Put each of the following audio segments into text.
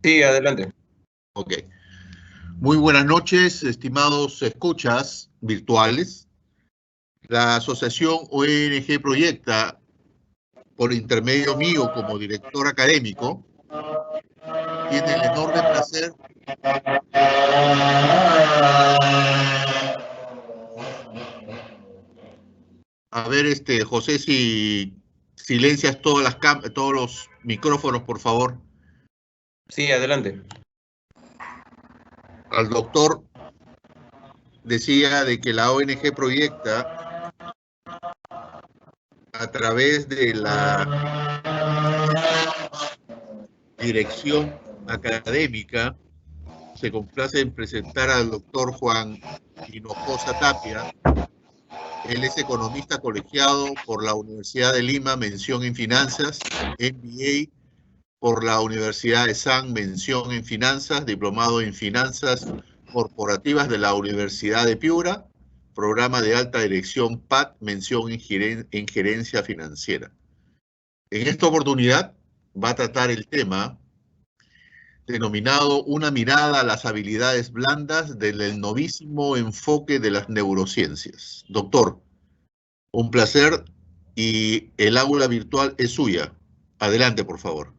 Sí, adelante. Ok. Muy buenas noches, estimados escuchas virtuales. La asociación ONG Proyecta, por intermedio mío como director académico, tiene el enorme placer. A ver, José, si silencias todos los micrófonos, por favor. Sí, adelante. Al doctor decía de que la ONG Proyecta, a través de la dirección académica, se complace en presentar al doctor Juan Hinojosa Tapia. Él es economista colegiado por la Universidad de Lima, mención en finanzas, MBA por la Universidad de San, mención en finanzas, diplomado en finanzas corporativas de la Universidad de Piura, programa de alta dirección PAT, mención en gerencia financiera. En esta oportunidad va a tratar el tema denominado Una mirada a las habilidades blandas del novísimo enfoque de las neurociencias. Doctor, un placer y el aula virtual es suya. Adelante, por favor.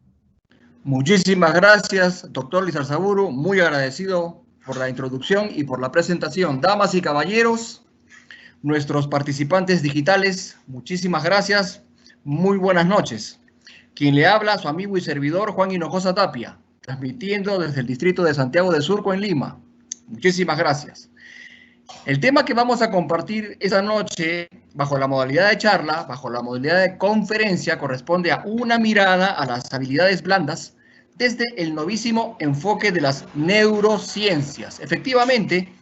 Muchísimas gracias, doctor Lizarzaburu. Muy agradecido por la introducción y por la presentación. Damas y caballeros, nuestros participantes digitales, muchísimas gracias. Muy buenas noches. Quien le habla, su amigo y servidor Juan Hinojosa Tapia, transmitiendo desde el distrito de Santiago de Surco en Lima. Muchísimas gracias. El tema que vamos a compartir esta noche, bajo la modalidad de charla, bajo la modalidad de conferencia, corresponde a una mirada a las habilidades blandas desde el novísimo enfoque de las neurociencias. Efectivamente,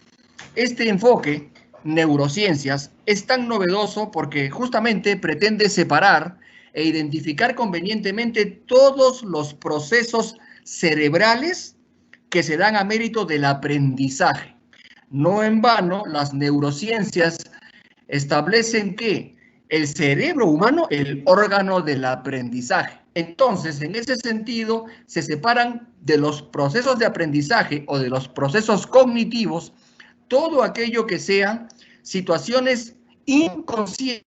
este enfoque, neurociencias, es tan novedoso porque justamente pretende separar e identificar convenientemente todos los procesos cerebrales que se dan a mérito del aprendizaje. No en vano, las neurociencias establecen que el cerebro humano es el órgano del aprendizaje. Entonces, en ese sentido, se separan de los procesos de aprendizaje o de los procesos cognitivos todo aquello que sean situaciones inconscientes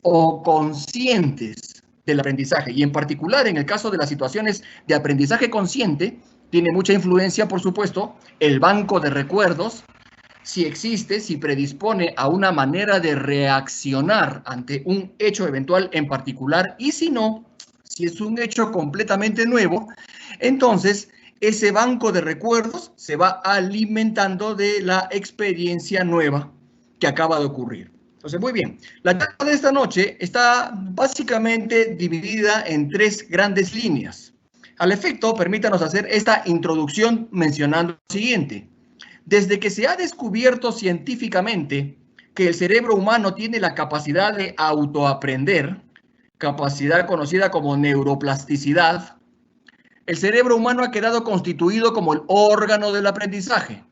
o conscientes del aprendizaje. Y en particular, en el caso de las situaciones de aprendizaje consciente, tiene mucha influencia, por supuesto, el banco de recuerdos, si existe, si predispone a una manera de reaccionar ante un hecho eventual en particular, y si no, si es un hecho completamente nuevo, entonces ese banco de recuerdos se va alimentando de la experiencia nueva que acaba de ocurrir. Entonces, muy bien, la charla de esta noche está básicamente dividida en tres grandes líneas. Al efecto, permítanos hacer esta introducción mencionando lo siguiente. Desde que se ha descubierto científicamente que el cerebro humano tiene la capacidad de autoaprender, capacidad conocida como neuroplasticidad, el cerebro humano ha quedado constituido como el órgano del aprendizaje.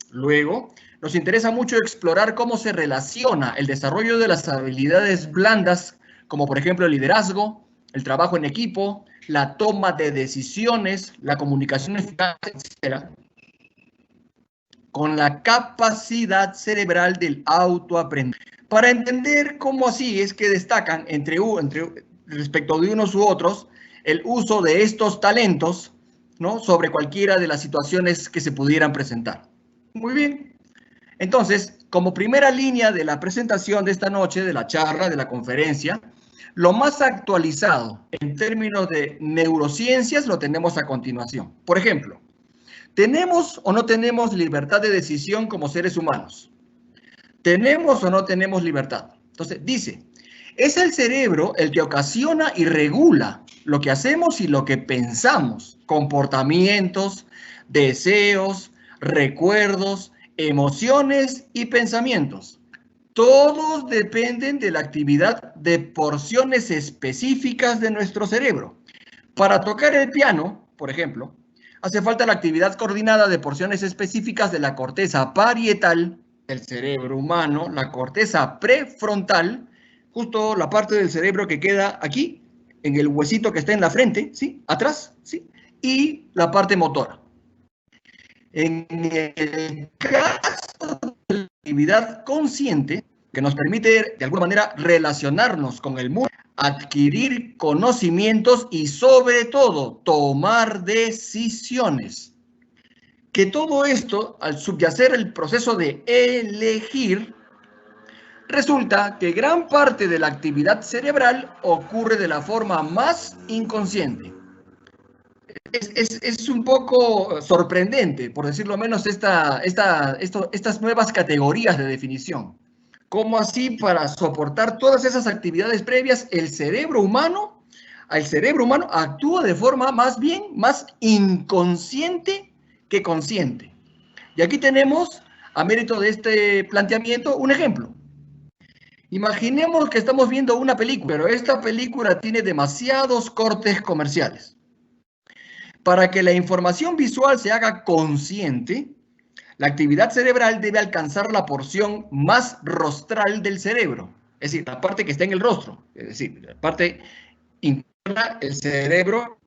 Luego, nos interesa mucho explorar cómo se relaciona el desarrollo de las habilidades blandas, como por ejemplo el liderazgo, el trabajo en equipo, la toma de decisiones, la comunicación eficaz, etc., con la capacidad cerebral del autoaprendizaje. Para entender cómo así es que destacan respecto de unos u otros el uso de estos talentos, ¿no?, sobre cualquiera de las situaciones que se pudieran presentar. Muy bien. Entonces, como primera línea de la presentación de esta noche, de la charla, de la conferencia, lo más actualizado en términos de neurociencias lo tenemos a continuación. Por ejemplo, ¿tenemos o no tenemos libertad de decisión como seres humanos? ¿Tenemos o no tenemos libertad? Entonces, dice, es el cerebro el que ocasiona y regula lo que hacemos y lo que pensamos, comportamientos, deseos, recuerdos, emociones y pensamientos. Todos dependen de la actividad de porciones específicas de nuestro cerebro. Para tocar el piano, por ejemplo, hace falta la actividad coordinada de porciones específicas de la corteza parietal del cerebro humano, la corteza prefrontal, justo la parte del cerebro que queda aquí, en el huesito que está en la frente, ¿sí? Atrás, ¿sí? y la parte motora. En el caso de la actividad consciente, que nos permite de alguna manera relacionarnos con el mundo, adquirir conocimientos y sobre todo tomar decisiones. Que todo esto, al subyacer el proceso de elegir, resulta que gran parte de la actividad cerebral ocurre de la forma más inconsciente. Es un poco sorprendente, por decirlo menos, estas nuevas categorías de definición. ¿Cómo así para soportar todas esas actividades previas el cerebro humano actúa de forma más bien más inconsciente que consciente? Y aquí tenemos, a mérito de este planteamiento, un ejemplo. Imaginemos que estamos viendo una película, pero esta película tiene demasiados cortes comerciales. Para que la información visual se haga consciente, la actividad cerebral debe alcanzar la porción más rostral del cerebro, es decir, la parte que está en el rostro, es decir, la parte interna del cerebro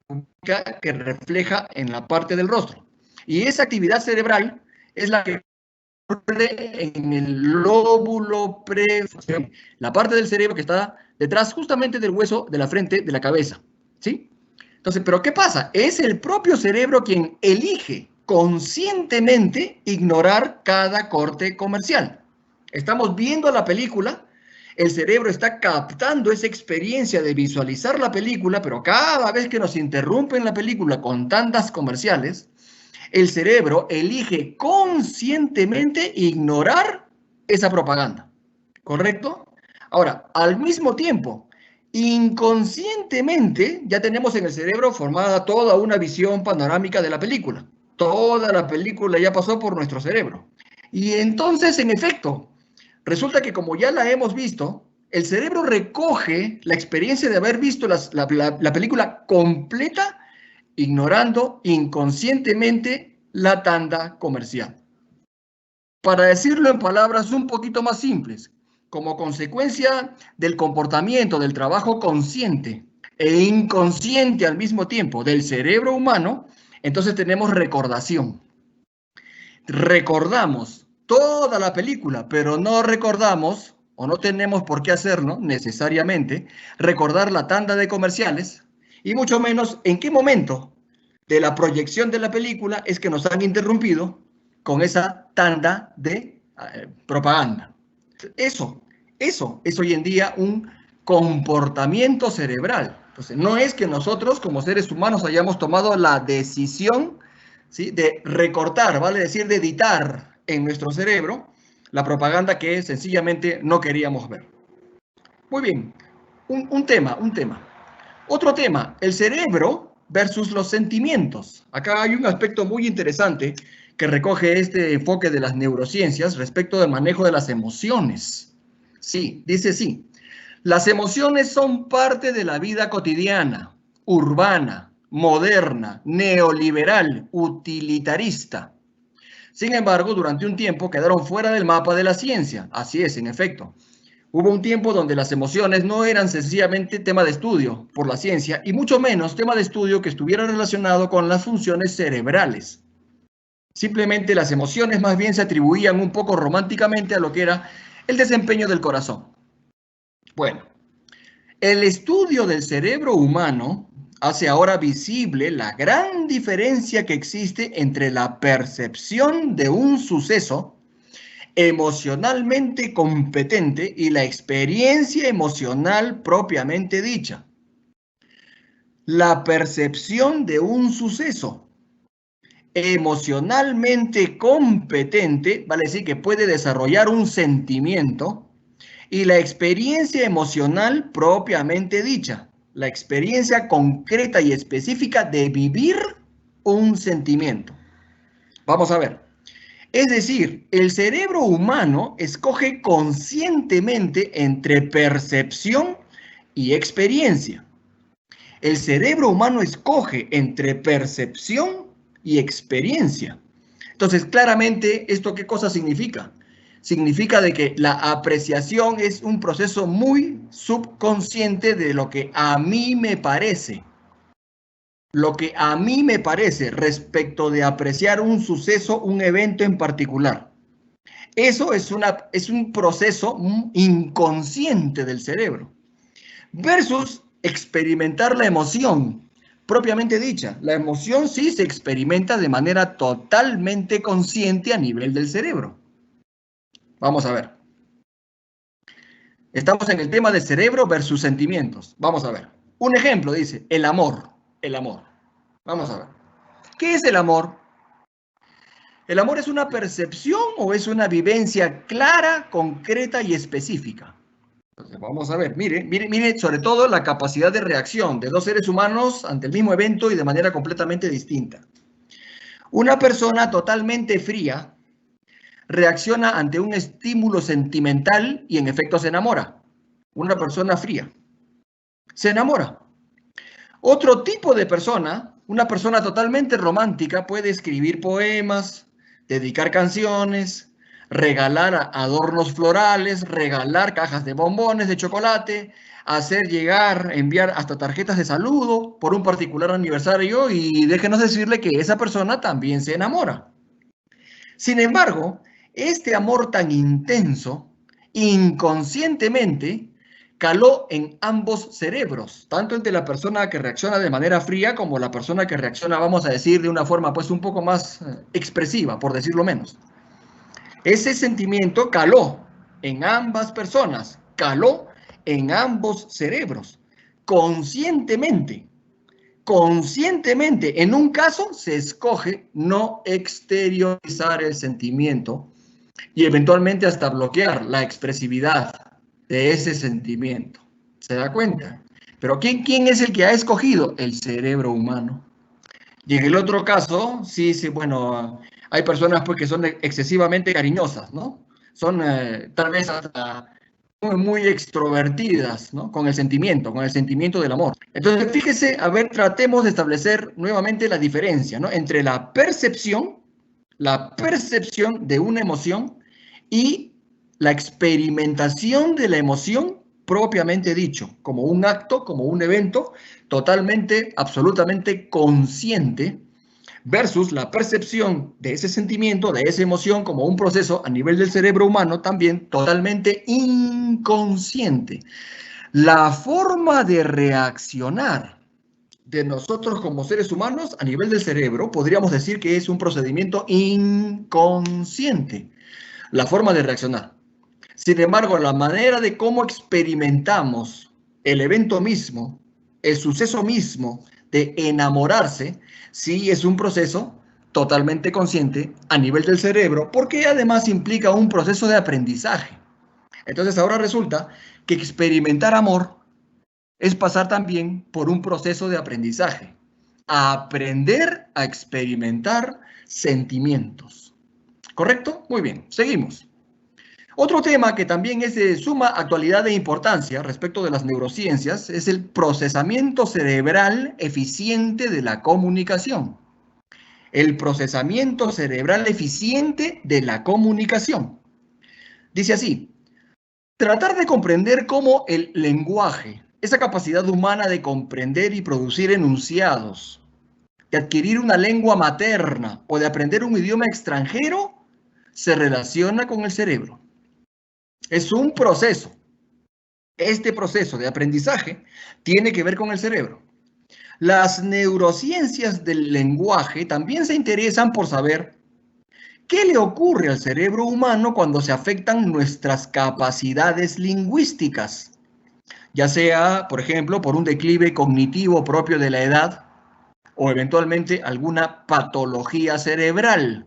que refleja en la parte del rostro. Y esa actividad cerebral es la que ocurre en el lóbulo prefrontal, la parte del cerebro que está detrás justamente del hueso de la frente de la cabeza, ¿sí? Entonces, ¿pero qué pasa? Es el propio cerebro quien elige conscientemente ignorar cada corte comercial. Estamos viendo la película, el cerebro está captando esa experiencia de visualizar la película, pero cada vez que nos interrumpen la película con tandas comerciales, el cerebro elige conscientemente ignorar esa propaganda, ¿correcto? Ahora, al mismo tiempo, inconscientemente ya tenemos en el cerebro formada toda una visión panorámica de la película. Toda la película ya pasó por nuestro cerebro. Y entonces, en efecto, resulta que como ya la hemos visto, el cerebro recoge la experiencia de haber visto la película completa, ignorando inconscientemente la tanda comercial. Para decirlo en palabras un poquito más simples, como consecuencia del comportamiento, del trabajo consciente e inconsciente al mismo tiempo del cerebro humano, entonces tenemos recordación. Recordamos toda la película, pero no recordamos, o no tenemos por qué hacerlo necesariamente, recordar la tanda de comerciales, y mucho menos en qué momento de la proyección de la película es que nos han interrumpido con esa tanda de propaganda. Eso es hoy en día un comportamiento cerebral. Entonces, no es que nosotros como seres humanos hayamos tomado la decisión, ¿sí?, de recortar, vale decir, de editar en nuestro cerebro la propaganda que sencillamente no queríamos ver. Muy bien, un tema. Otro tema, el cerebro versus los sentimientos. Acá hay un aspecto muy interesante que recoge este enfoque de las neurociencias respecto del manejo de las emociones. Sí, dice sí. Las emociones son parte de la vida cotidiana, urbana, moderna, neoliberal, utilitarista. Sin embargo, durante un tiempo quedaron fuera del mapa de la ciencia. Así es, en efecto. Hubo un tiempo donde las emociones no eran sencillamente tema de estudio por la ciencia y mucho menos tema de estudio que estuviera relacionado con las funciones cerebrales. Simplemente las emociones más bien se atribuían un poco románticamente a lo que era el desempeño del corazón. Bueno, el estudio del cerebro humano hace ahora visible la gran diferencia que existe entre la percepción de un suceso emocionalmente competente y la experiencia emocional propiamente dicha. La percepción de un suceso emocionalmente competente, vale decir que puede desarrollar un sentimiento, y la experiencia emocional propiamente dicha, la experiencia concreta y específica de vivir un sentimiento. Vamos a ver. Es decir, el cerebro humano escoge conscientemente entre percepción y experiencia. El cerebro humano escoge entre percepción y experiencia. Entonces, claramente, ¿esto qué cosa significa? Significa de que la apreciación es un proceso muy subconsciente de lo que a mí me parece. lo que a mí me parece respecto de apreciar un suceso, un evento en particular. Eso es un proceso inconsciente del cerebro. Versus experimentar la emoción propiamente dicha. La emoción sí se experimenta de manera totalmente consciente a nivel del cerebro. Vamos a ver. Estamos en el tema de cerebro versus sentimientos. Vamos a ver. Un ejemplo dice, el amor. El amor. Vamos a ver. ¿Qué es el amor? ¿El amor es una percepción o es una vivencia clara, concreta y específica? Entonces, vamos a ver. Mire sobre todo la capacidad de reacción de dos seres humanos ante el mismo evento y de manera completamente distinta. Una persona totalmente fría reacciona ante un estímulo sentimental y en efecto se enamora. Una persona fría se enamora. Otro tipo de persona, una persona totalmente romántica, puede escribir poemas, dedicar canciones, regalar adornos florales, regalar cajas de bombones de chocolate, hacer llegar, enviar hasta tarjetas de saludo por un particular aniversario y déjenos decirle que esa persona también se enamora. Sin embargo, este amor tan intenso, inconscientemente, caló en ambos cerebros, tanto el de la persona que reacciona de manera fría como la persona que reacciona, vamos a decir, de una forma pues un poco más expresiva, por decirlo menos. Ese sentimiento caló en ambas personas, caló en ambos cerebros, conscientemente. Conscientemente, en un caso se escoge no exteriorizar el sentimiento y eventualmente hasta bloquear la expresividad de ese sentimiento. ¿Se da cuenta? Pero ¿quién es el que ha escogido? El cerebro humano. Y en el otro caso, sí, bueno, hay personas pues que son excesivamente cariñosas, ¿no? Son tal vez hasta muy extrovertidas, ¿no? Con el sentimiento del amor. Entonces, fíjese, a ver, tratemos de establecer nuevamente la diferencia, ¿no? Entre la percepción de una emoción y la experimentación de la emoción propiamente dicho, como un acto, como un evento totalmente, absolutamente consciente, versus la percepción de ese sentimiento, de esa emoción como un proceso a nivel del cerebro humano también totalmente inconsciente. La forma de reaccionar de nosotros como seres humanos a nivel del cerebro podríamos decir que es un procedimiento inconsciente, la forma de reaccionar. Sin embargo, la manera de cómo experimentamos el evento mismo, el suceso mismo de enamorarse, sí es un proceso totalmente consciente a nivel del cerebro, porque además implica un proceso de aprendizaje. Entonces ahora resulta que experimentar amor es pasar también por un proceso de aprendizaje, a aprender a experimentar sentimientos. ¿Correcto? Muy bien, seguimos. Otro tema que también es de suma actualidad e importancia respecto de las neurociencias es el procesamiento cerebral eficiente de la comunicación. El procesamiento cerebral eficiente de la comunicación. Dice así, tratar de comprender cómo el lenguaje, esa capacidad humana de comprender y producir enunciados, de adquirir una lengua materna o de aprender un idioma extranjero, se relaciona con el cerebro. Es un proceso. Este proceso de aprendizaje tiene que ver con el cerebro. Las neurociencias del lenguaje también se interesan por saber qué le ocurre al cerebro humano cuando se afectan nuestras capacidades lingüísticas, ya sea, por ejemplo, por un declive cognitivo propio de la edad o eventualmente alguna patología cerebral,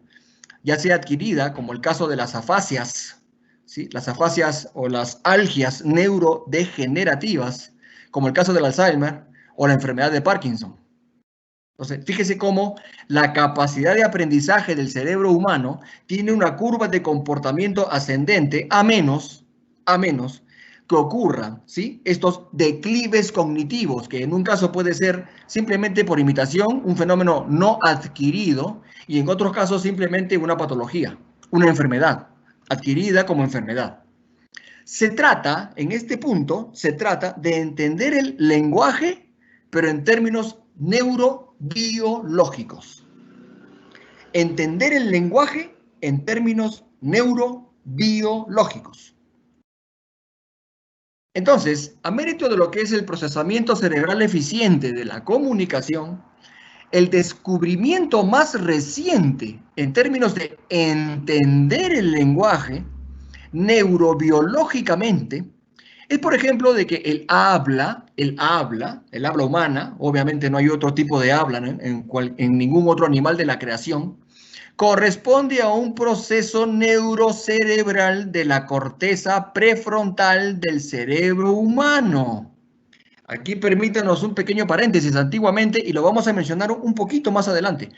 ya sea adquirida, como el caso de las afasias, ¿sí? Las afasias o las algias neurodegenerativas, como el caso del Alzheimer o la enfermedad de Parkinson. Entonces, fíjese cómo la capacidad de aprendizaje del cerebro humano tiene una curva de comportamiento ascendente a menos que ocurran, ¿sí? Estos declives cognitivos, que en un caso puede ser simplemente por imitación, un fenómeno no adquirido, y en otros casos simplemente una patología, una enfermedad, adquirida como enfermedad. Se trata, en este punto, se trata de entender el lenguaje, pero en términos neurobiológicos. Entender el lenguaje en términos neurobiológicos. Entonces, a mérito de lo que es el procesamiento cerebral eficiente de la comunicación, el descubrimiento más reciente en términos de entender el lenguaje neurobiológicamente es, por ejemplo, de que el habla humana, obviamente no hay otro tipo de habla, ¿no? en ningún otro animal de la creación, corresponde a un proceso neurocerebral de la corteza prefrontal del cerebro humano. Aquí permítanos un pequeño paréntesis antiguamente, y lo vamos a mencionar un poquito más adelante.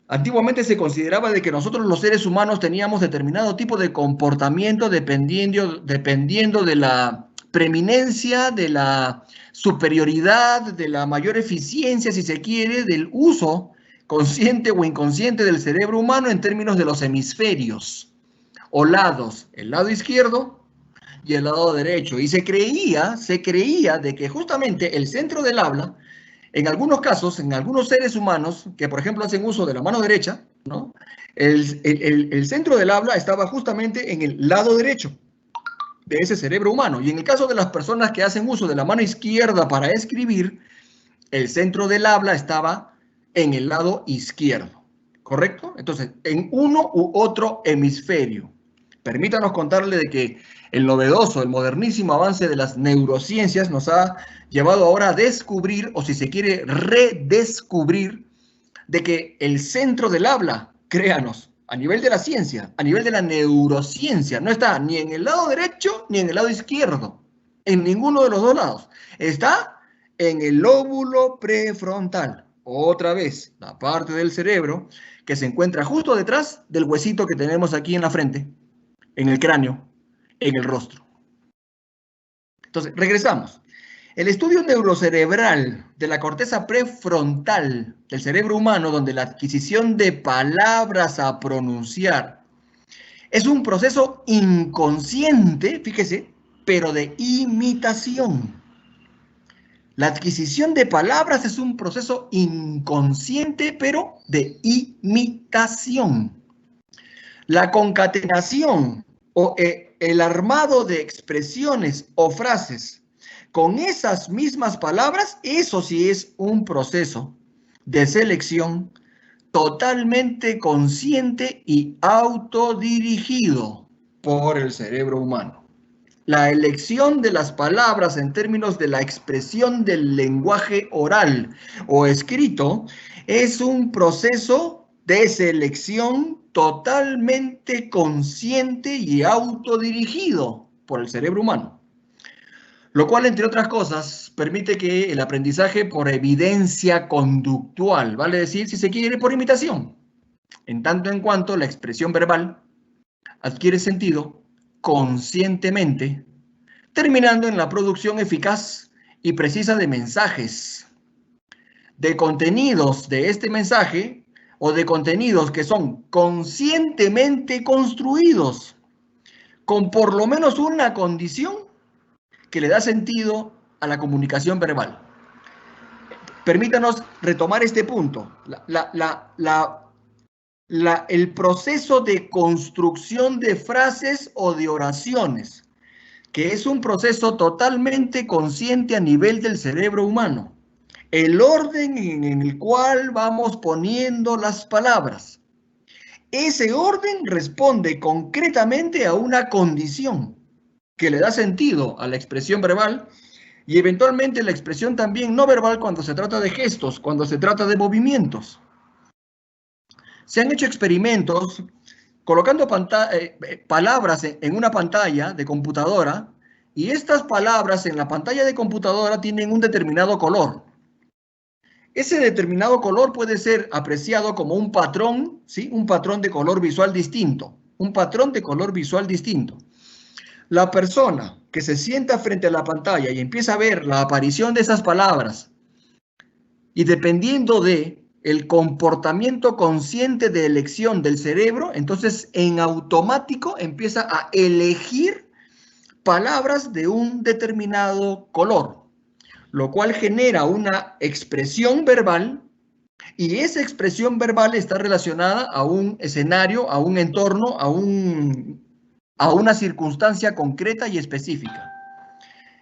Antiguamente se consideraba de que nosotros los seres humanos teníamos determinado tipo de comportamiento dependiendo de la preeminencia, de la superioridad, de la mayor eficiencia, si se quiere, del uso consciente o inconsciente del cerebro humano en términos de los hemisferios o lados, el lado izquierdo y el lado derecho. Y se creía de que justamente el centro del habla, en algunos casos, en algunos seres humanos que, por ejemplo, hacen uso de la mano derecha, ¿no? El centro del habla estaba justamente en el lado derecho de ese cerebro humano. Y en el caso de las personas que hacen uso de la mano izquierda para escribir, el centro del habla estaba en el lado izquierdo, ¿correcto? Entonces, en uno u otro hemisferio. Permítanos contarle de que el novedoso, el modernísimo avance de las neurociencias nos ha llevado ahora a descubrir, o si se quiere, redescubrir, de que el centro del habla, créanos, a nivel de la ciencia, a nivel de la neurociencia, no está ni en el lado derecho ni en el lado izquierdo, en ninguno de los dos lados. Está en el lóbulo prefrontal. Otra vez, la parte del cerebro que se encuentra justo detrás del huesito que tenemos aquí en la frente, en el cráneo, en el rostro. Entonces, regresamos. El estudio neurocerebral de la corteza prefrontal del cerebro humano, donde la adquisición de palabras a pronunciar es un proceso inconsciente, fíjese, pero de imitación. La adquisición de palabras es un proceso inconsciente, pero de imitación. La concatenación o el armado de expresiones o frases con esas mismas palabras, eso sí es un proceso de selección totalmente consciente y autodirigido por el cerebro humano. La elección de las palabras en términos de la expresión del lenguaje oral o escrito es un proceso de selección totalmente consciente y autodirigido por el cerebro humano. Lo cual, entre otras cosas, permite que el aprendizaje por evidencia conductual, vale decir, si se quiere, por imitación, en tanto en cuanto la expresión verbal adquiere sentido conscientemente, terminando en la producción eficaz y precisa de mensajes, de contenidos de este mensaje o de contenidos que son conscientemente construidos con por lo menos una condición que le da sentido a la comunicación verbal. Permítanos retomar este punto. El proceso de construcción de frases o de oraciones, que es un proceso totalmente consciente a nivel del cerebro humano. El orden en el cual vamos poniendo las palabras. Ese orden responde concretamente a una condición que le da sentido a la expresión verbal y eventualmente la expresión también no verbal cuando se trata de gestos, cuando se trata de movimientos. Se han hecho experimentos colocando palabras en una pantalla de computadora y estas palabras en la pantalla de computadora tienen un determinado color. Ese determinado color puede ser apreciado como un patrón, ¿sí? Un patrón de color visual distinto. Un patrón de color visual distinto. La persona que se sienta frente a la pantalla y empieza a ver la aparición de esas palabras y dependiendo de el comportamiento consciente de elección del cerebro, entonces en automático empieza a elegir palabras de un determinado color, lo cual genera una expresión verbal Y esa expresión verbal está relacionada a un escenario, a un entorno, a una circunstancia concreta y específica.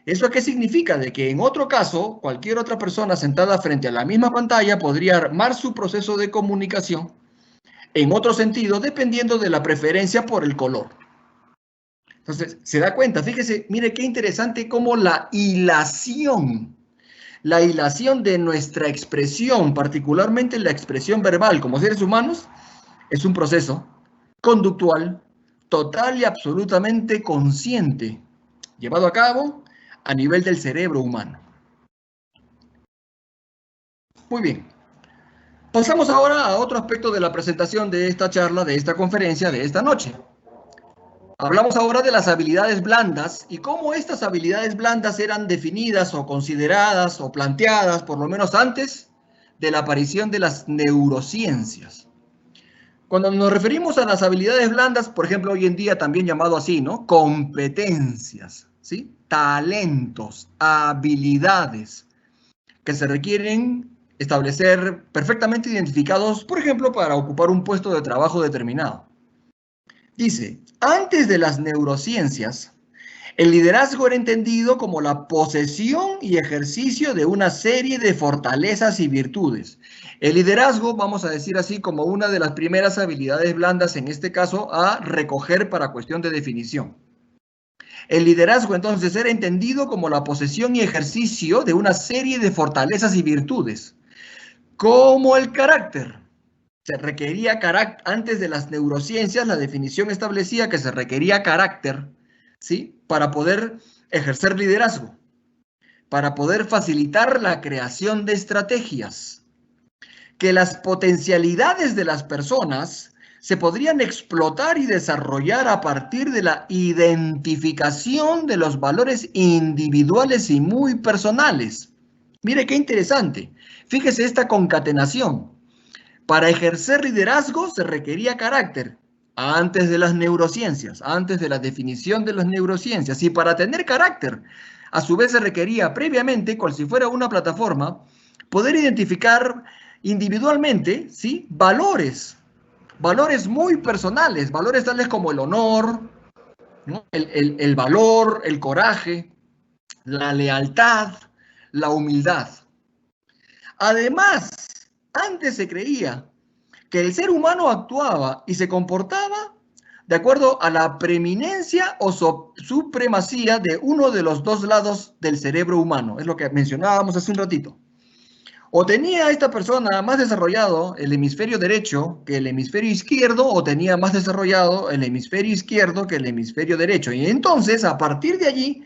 ¿Eso qué significa? De que en otro caso, cualquier otra persona sentada frente a la misma pantalla podría armar su proceso de comunicación en otro sentido, dependiendo de la preferencia por el color. Entonces, se da cuenta, fíjese, mire qué interesante cómo la hilación de nuestra expresión, particularmente la expresión verbal como seres humanos, es un proceso conductual, total y absolutamente consciente, llevado a cabo a nivel del cerebro humano. Muy bien. Pasamos ahora a otro aspecto de la presentación de esta charla, de esta conferencia, de esta noche. Hablamos ahora de las habilidades blandas y cómo estas habilidades blandas eran definidas o consideradas o planteadas, por lo menos antes de la aparición de las neurociencias. Cuando nos referimos a las habilidades blandas, por ejemplo, hoy en día también llamado así, ¿no? Competencias, ¿sí? Talentos, habilidades que se requieren establecer perfectamente identificados, por ejemplo, para ocupar un puesto de trabajo determinado. Dice, antes de las neurociencias, el liderazgo era entendido como la posesión y ejercicio de una serie de fortalezas y virtudes. El liderazgo, vamos a decir así, como una de las primeras habilidades blandas, en este caso, a recoger para cuestión de definición. El liderazgo, entonces, era entendido como la posesión y ejercicio de una serie de fortalezas y virtudes, como el carácter. Se requería carácter, antes de las neurociencias, la definición establecía que se requería carácter, ¿sí? Para poder ejercer liderazgo, para poder facilitar la creación de estrategias, que las potencialidades de las personas se podrían explotar y desarrollar a partir de la identificación de los valores individuales y muy personales. Mire qué interesante. Fíjese esta concatenación. Para ejercer liderazgo se requería carácter antes de las neurociencias, antes de la definición de las neurociencias. Y para tener carácter, a su vez se requería previamente, cual si fuera una plataforma, poder identificar individualmente, ¿sí? Valores muy personales, valores tales como el honor, ¿no? el valor, el coraje, la lealtad, la humildad. Además, antes se creía que el ser humano actuaba y se comportaba de acuerdo a la preeminencia o supremacía de uno de los dos lados del cerebro humano. Es lo que mencionábamos hace un ratito. O tenía esta persona más desarrollado el hemisferio derecho que el hemisferio izquierdo, o tenía más desarrollado el hemisferio izquierdo que el hemisferio derecho. Y entonces, a partir de allí,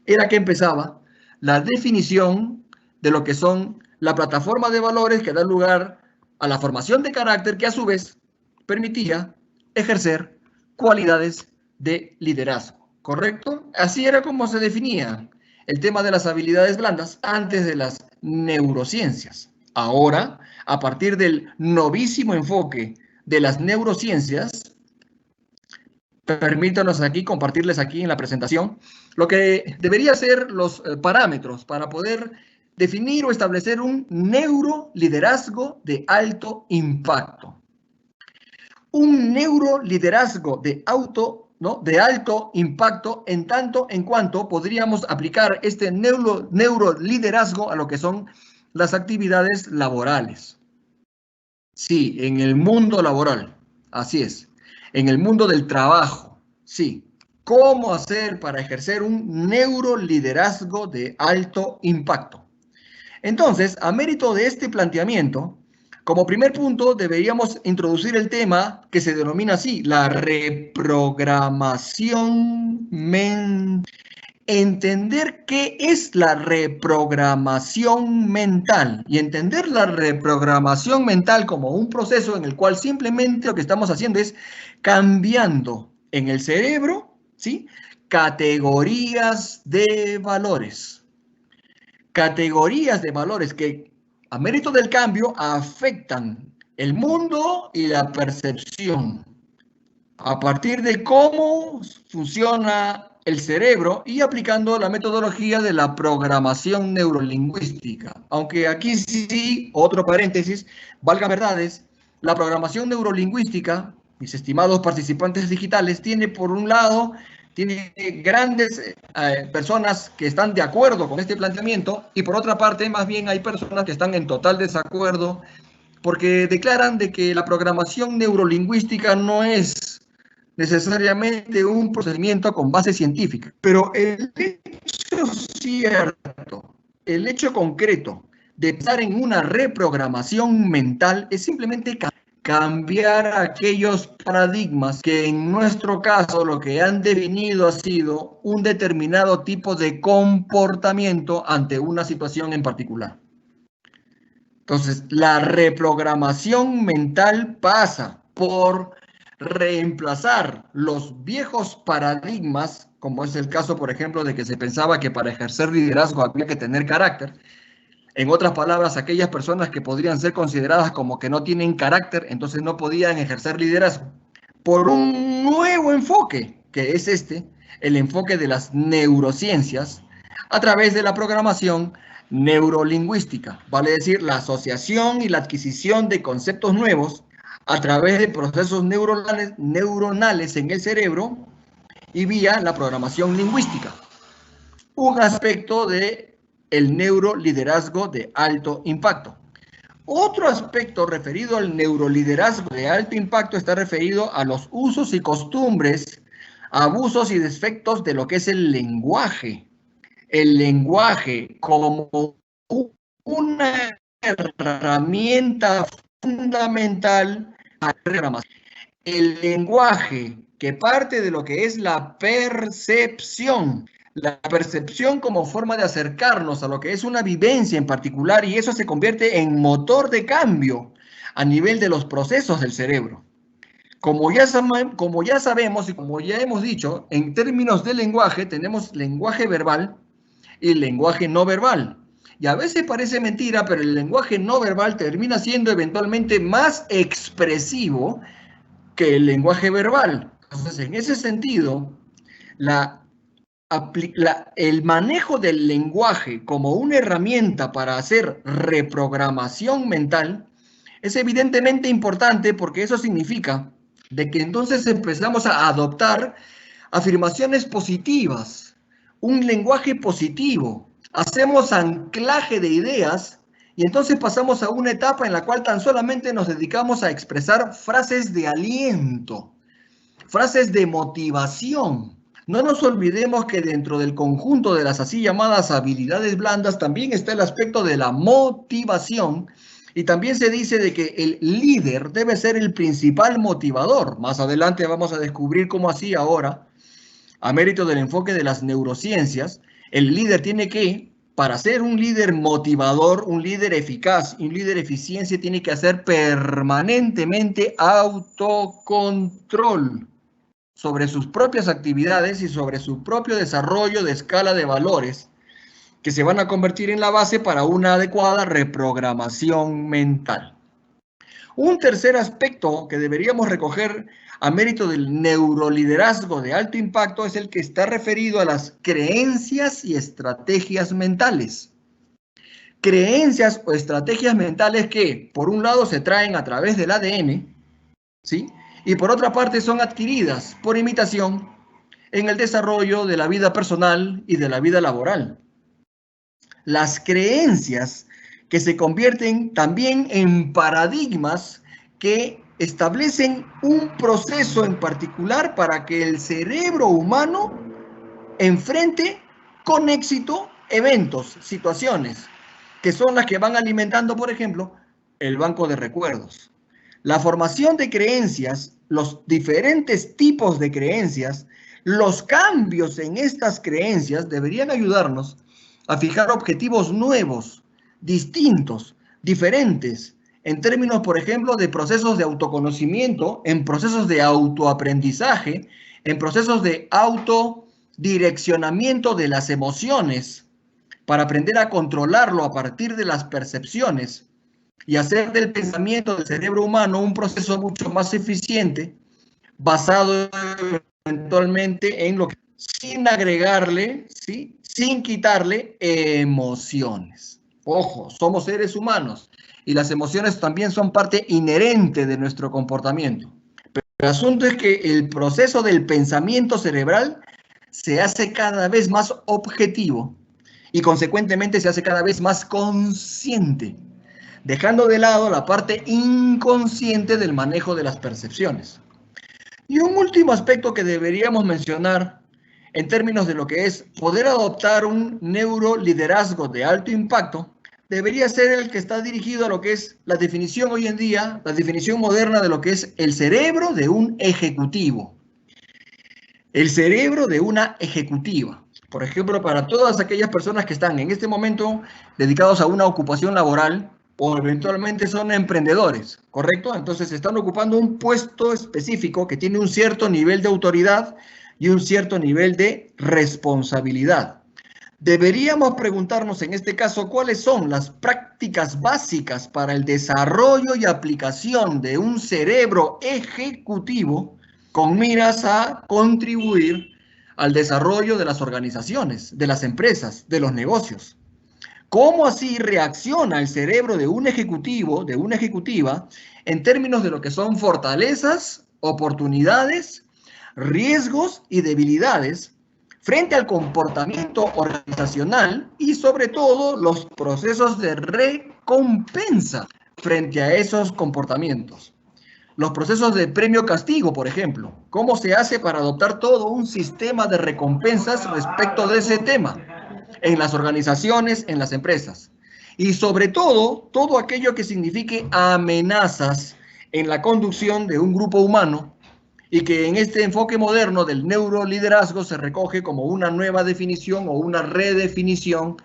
era que empezaba la definición de lo que son la plataforma de valores que da lugar a la formación de carácter que a su vez permitía ejercer cualidades de liderazgo, ¿correcto? Así era como se definía el tema de las habilidades blandas antes de las neurociencias. Ahora, a partir del novísimo enfoque de las neurociencias, permítanos aquí compartirles aquí en la presentación lo que debería ser los parámetros para poder definir o establecer un neuroliderazgo de alto impacto. Un neuroliderazgo de alto impacto en tanto en cuanto podríamos aplicar este neuroliderazgo a lo que son las actividades laborales. Sí, en el mundo laboral, así es. En el mundo del trabajo, sí. ¿Cómo hacer para ejercer un neuroliderazgo de alto impacto? Entonces, a mérito de este planteamiento, como primer punto deberíamos introducir el tema que se denomina así, la reprogramación mental. Entender qué es la reprogramación mental y entender la reprogramación mental como un proceso en el cual simplemente lo que estamos haciendo es cambiando en el cerebro, ¿sí? Categorías de valores. Categorías de valores que a mérito del cambio afectan el mundo y la percepción a partir de cómo funciona el cerebro y aplicando la metodología de la programación neurolingüística. Aunque aquí sí, otro paréntesis, valga verdades, la programación neurolingüística, mis estimados participantes digitales, tiene por un lado, tiene grandes personas que están de acuerdo con este planteamiento y por otra parte, más bien hay personas que están en total desacuerdo porque declaran de que la programación neurolingüística no es necesariamente un procedimiento con base científica. Pero el hecho cierto, el hecho concreto de pensar en una reprogramación mental es simplemente cambiar aquellos paradigmas que en nuestro caso lo que han definido ha sido un determinado tipo de comportamiento ante una situación en particular. Entonces, la reprogramación mental pasa por reemplazar los viejos paradigmas, como es el caso, por ejemplo, de que se pensaba que para ejercer liderazgo había que tener carácter. En otras palabras, aquellas personas que podrían ser consideradas como que no tienen carácter, entonces no podían ejercer liderazgo. Por un nuevo enfoque, que es el enfoque de las neurociencias, a través de la programación neurolingüística, vale decir, la asociación y la adquisición de conceptos nuevos a través de procesos neuronales en el cerebro y vía la programación lingüística. Un aspecto del neuroliderazgo de alto impacto. Otro aspecto referido al neuroliderazgo de alto impacto está referido a los usos y costumbres, abusos y defectos de lo que es el lenguaje. El lenguaje como una herramienta fundamental para la programación. El lenguaje que parte de lo que es la percepción como forma de acercarnos a lo que es una vivencia en particular y eso se convierte en motor de cambio a nivel de los procesos del cerebro. Como ya sabemos y como ya hemos dicho, en términos de lenguaje tenemos lenguaje verbal y lenguaje no verbal. Y a veces parece mentira, pero el lenguaje no verbal termina siendo eventualmente más expresivo que el lenguaje verbal. Entonces, en ese sentido, el manejo del lenguaje como una herramienta para hacer reprogramación mental es evidentemente importante porque eso significa de que entonces empezamos a adoptar afirmaciones positivas, un lenguaje positivo, hacemos anclaje de ideas y entonces pasamos a una etapa en la cual tan solamente nos dedicamos a expresar frases de aliento, frases de motivación. No nos olvidemos que dentro del conjunto de las así llamadas habilidades blandas también está el aspecto de la motivación y también se dice de que el líder debe ser el principal motivador. Más adelante vamos a descubrir cómo así ahora, a mérito del enfoque de las neurociencias, el líder tiene que, para ser un líder motivador, un líder eficaz, un líder eficiente, tiene que hacer permanentemente autocontrol sobre sus propias actividades y sobre su propio desarrollo de escala de valores que se van a convertir en la base para una adecuada reprogramación mental. Un tercer aspecto que deberíamos recoger a mérito del neuroliderazgo de alto impacto es el que está referido a las creencias y estrategias mentales. Creencias o estrategias mentales que, por un lado, se traen a través del ADN, ¿sí? Y por otra parte son adquiridas por imitación en el desarrollo de la vida personal y de la vida laboral. Las creencias que se convierten también en paradigmas que establecen un proceso en particular para que el cerebro humano enfrente con éxito eventos, situaciones, que son las que van alimentando, por ejemplo, el banco de recuerdos. La formación de creencias, los diferentes tipos de creencias, los cambios en estas creencias deberían ayudarnos a fijar objetivos nuevos, distintos, diferentes, en términos, por ejemplo, de procesos de autoconocimiento, en procesos de autoaprendizaje, en procesos de autodireccionamiento de las emociones, para aprender a controlarlo a partir de las percepciones y hacer del pensamiento del cerebro humano un proceso mucho más eficiente, basado eventualmente en lo que sin agregarle, ¿sí? Sin quitarle emociones. Ojo, somos seres humanos y las emociones también son parte inherente de nuestro comportamiento. Pero el asunto es que el proceso del pensamiento cerebral se hace cada vez más objetivo y consecuentemente se hace cada vez más consciente, dejando de lado la parte inconsciente del manejo de las percepciones. Y un último aspecto que deberíamos mencionar en términos de lo que es poder adoptar un neuroliderazgo de alto impacto, debería ser el que está dirigido a lo que es la definición hoy en día, la definición moderna de lo que es el cerebro de un ejecutivo. El cerebro de una ejecutiva. Por ejemplo, para todas aquellas personas que están en este momento dedicados a una ocupación laboral o eventualmente son emprendedores, ¿correcto? Entonces están ocupando un puesto específico que tiene un cierto nivel de autoridad y un cierto nivel de responsabilidad. Deberíamos preguntarnos en este caso cuáles son las prácticas básicas para el desarrollo y aplicación de un cerebro ejecutivo con miras a contribuir al desarrollo de las organizaciones, de las empresas, de los negocios. ¿Cómo así reacciona el cerebro de un ejecutivo, de una ejecutiva, en términos de lo que son fortalezas, oportunidades, riesgos y debilidades frente al comportamiento organizacional y sobre todo los procesos de recompensa frente a esos comportamientos? Los procesos de premio-castigo, por ejemplo. ¿Cómo se hace para adoptar todo un sistema de recompensas respecto de ese tema en las organizaciones, en las empresas? Y sobre todo, todo aquello que signifique amenazas en la conducción de un grupo humano y que en este enfoque moderno del neuroliderazgo se recoge como una nueva definición o una redefinición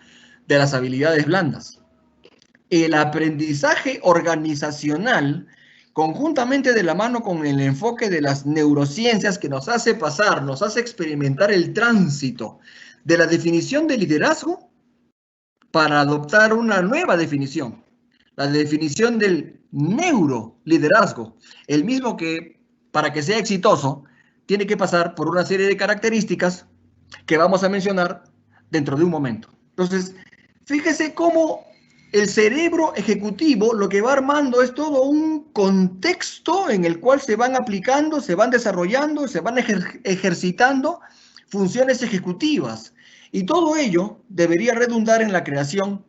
de las habilidades blandas. El aprendizaje organizacional, conjuntamente de la mano con el enfoque de las neurociencias que nos hace pasar, nos hace experimentar el tránsito de la definición de liderazgo para adoptar una nueva definición, la definición del neuroliderazgo, el mismo que para que sea exitoso tiene que pasar por una serie de características que vamos a mencionar dentro de un momento. Entonces, fíjese cómo el cerebro ejecutivo lo que va armando es todo un contexto en el cual se van aplicando, se van desarrollando, se van ejercitando funciones ejecutivas. Y todo ello debería redundar en la creación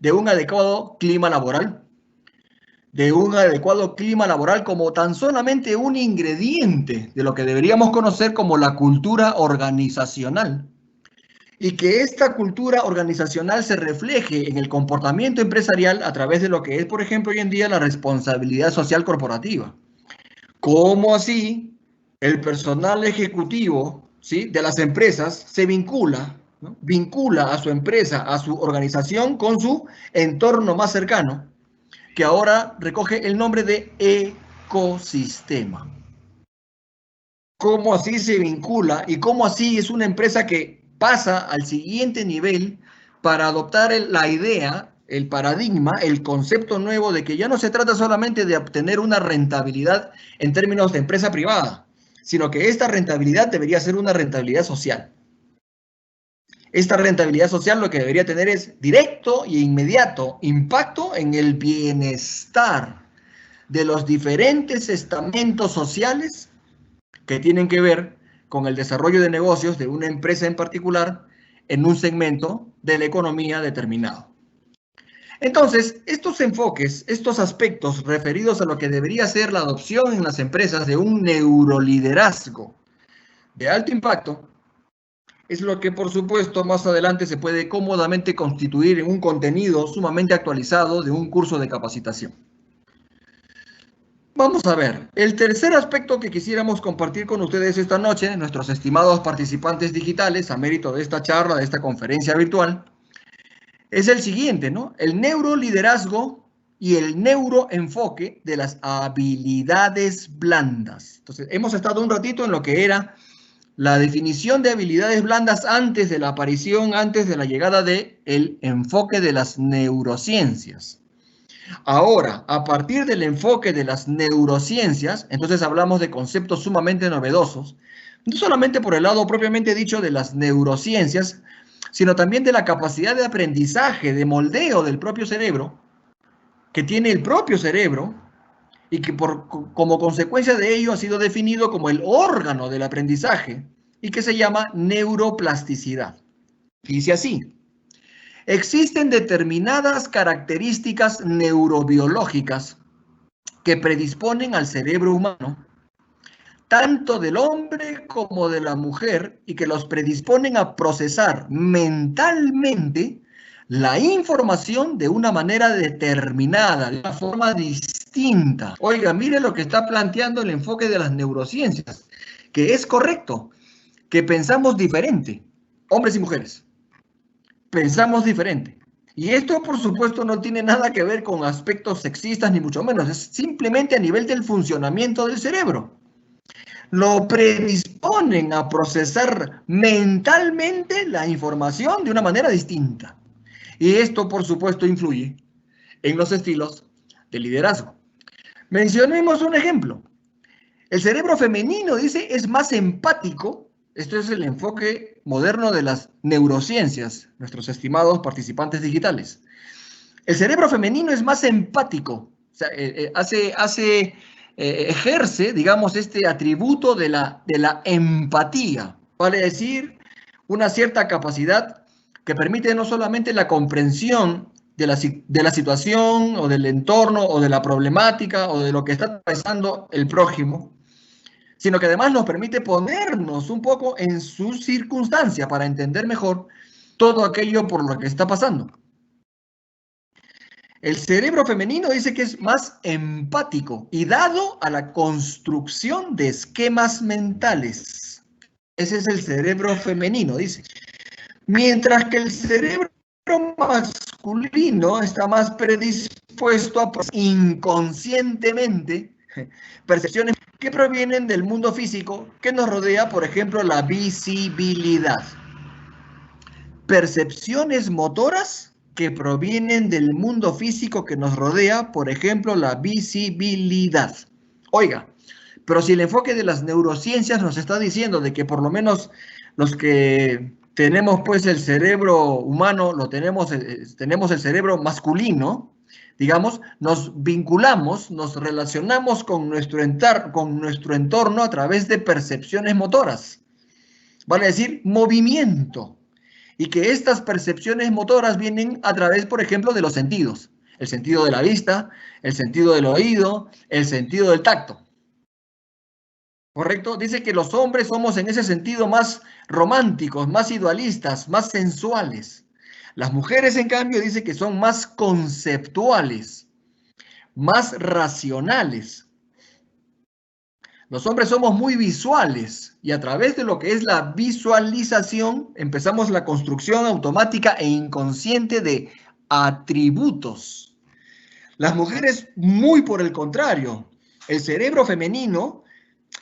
de un adecuado clima laboral, como tan solamente un ingrediente de lo que deberíamos conocer como la cultura organizacional. Y que esta cultura organizacional se refleje en el comportamiento empresarial a través de lo que es, por ejemplo, hoy en día la responsabilidad social corporativa. ¿Cómo así el personal ejecutivo, ¿sí?, de las empresas se vincula, ¿no?, vincula a su empresa, a su organización con su entorno más cercano, que ahora recoge el nombre de ecosistema? ¿Cómo así se vincula y cómo así es una empresa que pasa al siguiente nivel para adoptar la idea, el paradigma, el concepto nuevo de que ya no se trata solamente de obtener una rentabilidad en términos de empresa privada, sino que esta rentabilidad debería ser una rentabilidad social? Esta rentabilidad social lo que debería tener es directo e inmediato impacto en el bienestar de los diferentes estamentos sociales que tienen que ver con el desarrollo de negocios de una empresa en particular en un segmento de la economía determinado. Entonces, estos enfoques, estos aspectos referidos a lo que debería ser la adopción en las empresas de un neuroliderazgo de alto impacto, es lo que, por supuesto, más adelante se puede cómodamente constituir en un contenido sumamente actualizado de un curso de capacitación. Vamos a ver, el tercer aspecto que quisiéramos compartir con ustedes esta noche, nuestros estimados participantes digitales, a mérito de esta charla, de esta conferencia virtual, es el siguiente, ¿no? El neuroliderazgo y el neuroenfoque de las habilidades blandas. Entonces, hemos estado un ratito en lo que era la definición de habilidades blandas antes de la aparición, antes de la llegada del enfoque de las neurociencias. Ahora, a partir del enfoque de las neurociencias, entonces hablamos de conceptos sumamente novedosos, no solamente por el lado propiamente dicho de las neurociencias, sino también de la capacidad de aprendizaje, de moldeo del propio cerebro, que tiene el propio cerebro, y que como consecuencia de ello ha sido definido como el órgano del aprendizaje, y que se llama neuroplasticidad. Dice así: existen determinadas características neurobiológicas que predisponen al cerebro humano, tanto del hombre como de la mujer, y que los predisponen a procesar mentalmente la información de una manera determinada, de una forma distinta. Oiga, mire lo que está planteando el enfoque de las neurociencias, que es correcto, que pensamos diferente, hombres y mujeres. Pensamos diferente. Y esto, por supuesto, no tiene nada que ver con aspectos sexistas, ni mucho menos. Es simplemente a nivel del funcionamiento del cerebro. Lo predisponen a procesar mentalmente la información de una manera distinta. Y esto, por supuesto, influye en los estilos de liderazgo. Mencionemos un ejemplo. El cerebro femenino, dice, es más empático. Esto es el enfoque moderno de las neurociencias, nuestros estimados participantes digitales. El cerebro femenino es más empático, o sea, ejerce, digamos, este atributo de la empatía, vale decir, una cierta capacidad que permite no solamente la comprensión de la situación o del entorno o de la problemática o de lo que está atravesando el prójimo, sino que además nos permite ponernos un poco en su circunstancia para entender mejor todo aquello por lo que está pasando. El cerebro femenino dice que es más empático y dado a la construcción de esquemas mentales. Ese es el cerebro femenino, dice. Mientras que el cerebro masculino está más predispuesto a inconscientemente percepciones que provienen del mundo físico que nos rodea, por ejemplo, la visibilidad. Percepciones motoras que provienen del mundo físico que nos rodea, por ejemplo, la visibilidad. Oiga, pero si el enfoque de las neurociencias nos está diciendo de que por lo menos los que tenemos pues el cerebro humano, tenemos el cerebro masculino, digamos, nos vinculamos, nos relacionamos con nuestro entorno a través de percepciones motoras, vale decir, movimiento. Y que estas percepciones motoras vienen a través, por ejemplo, de los sentidos. El sentido de la vista, el sentido del oído, el sentido del tacto. ¿Correcto? Dice que los hombres somos en ese sentido más románticos, más idealistas, más sensuales. Las mujeres, en cambio, dice que son más conceptuales, más racionales. Los hombres somos muy visuales y a través de lo que es la visualización empezamos la construcción automática e inconsciente de atributos. Las mujeres, muy por el contrario, el cerebro femenino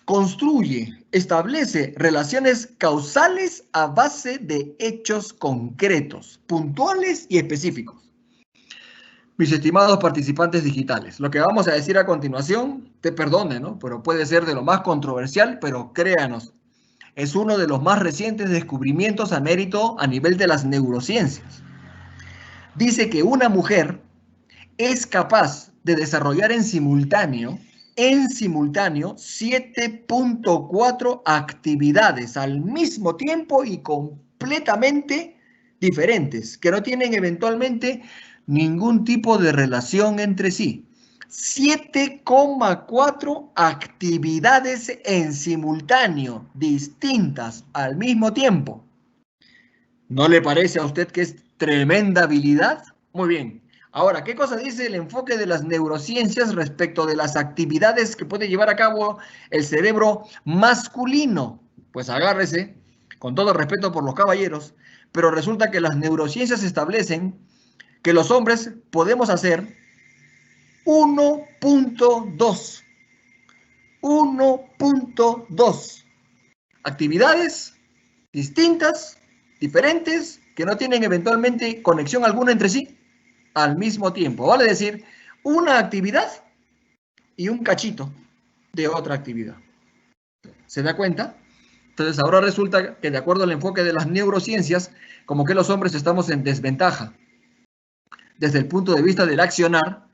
construye, establece relaciones causales a base de hechos concretos, puntuales y específicos. Mis estimados participantes digitales, lo que vamos a decir a continuación, te perdone, ¿no? Pero puede ser de lo más controversial, pero créanos, es uno de los más recientes descubrimientos a mérito a nivel de las neurociencias. Dice que una mujer es capaz de desarrollar en simultáneo 7.4 actividades al mismo tiempo y completamente diferentes, que no tienen eventualmente ningún tipo de relación entre sí. 7,4 actividades en simultáneo, distintas al mismo tiempo. ¿No le parece a usted que es tremenda habilidad? Muy bien. Ahora, ¿qué cosa dice el enfoque de las neurociencias respecto de las actividades que puede llevar a cabo el cerebro masculino? Pues agárrese, con todo respeto por los caballeros, pero resulta que las neurociencias establecen que los hombres podemos hacer 1.2 actividades distintas, diferentes, que no tienen eventualmente conexión alguna entre sí al mismo tiempo. Vale decir, una actividad y un cachito de otra actividad. ¿Se da cuenta? Entonces ahora resulta que de acuerdo al enfoque de las neurociencias, como que los hombres estamos en desventaja desde el punto de vista del accionar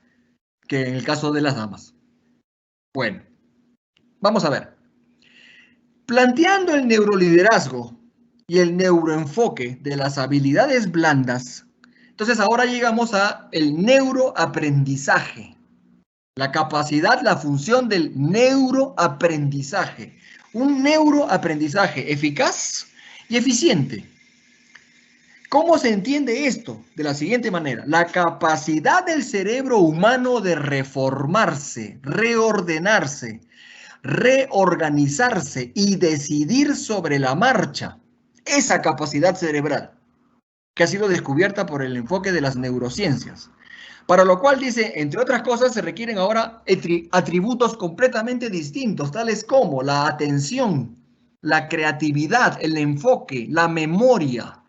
que en el caso de las damas. Bueno, vamos a ver. Planteando el neuroliderazgo y el neuroenfoque de las habilidades blandas, entonces ahora llegamos a el neuroaprendizaje. La capacidad, la función del neuroaprendizaje. Un neuroaprendizaje eficaz y eficiente. ¿Cómo se entiende esto? De la siguiente manera. La capacidad del cerebro humano de reformarse, reordenarse, reorganizarse y decidir sobre la marcha. Esa capacidad cerebral que ha sido descubierta por el enfoque de las neurociencias. Para lo cual dice, entre otras cosas, se requieren ahora atributos completamente distintos, tales como la atención, la creatividad, el enfoque, la memoria,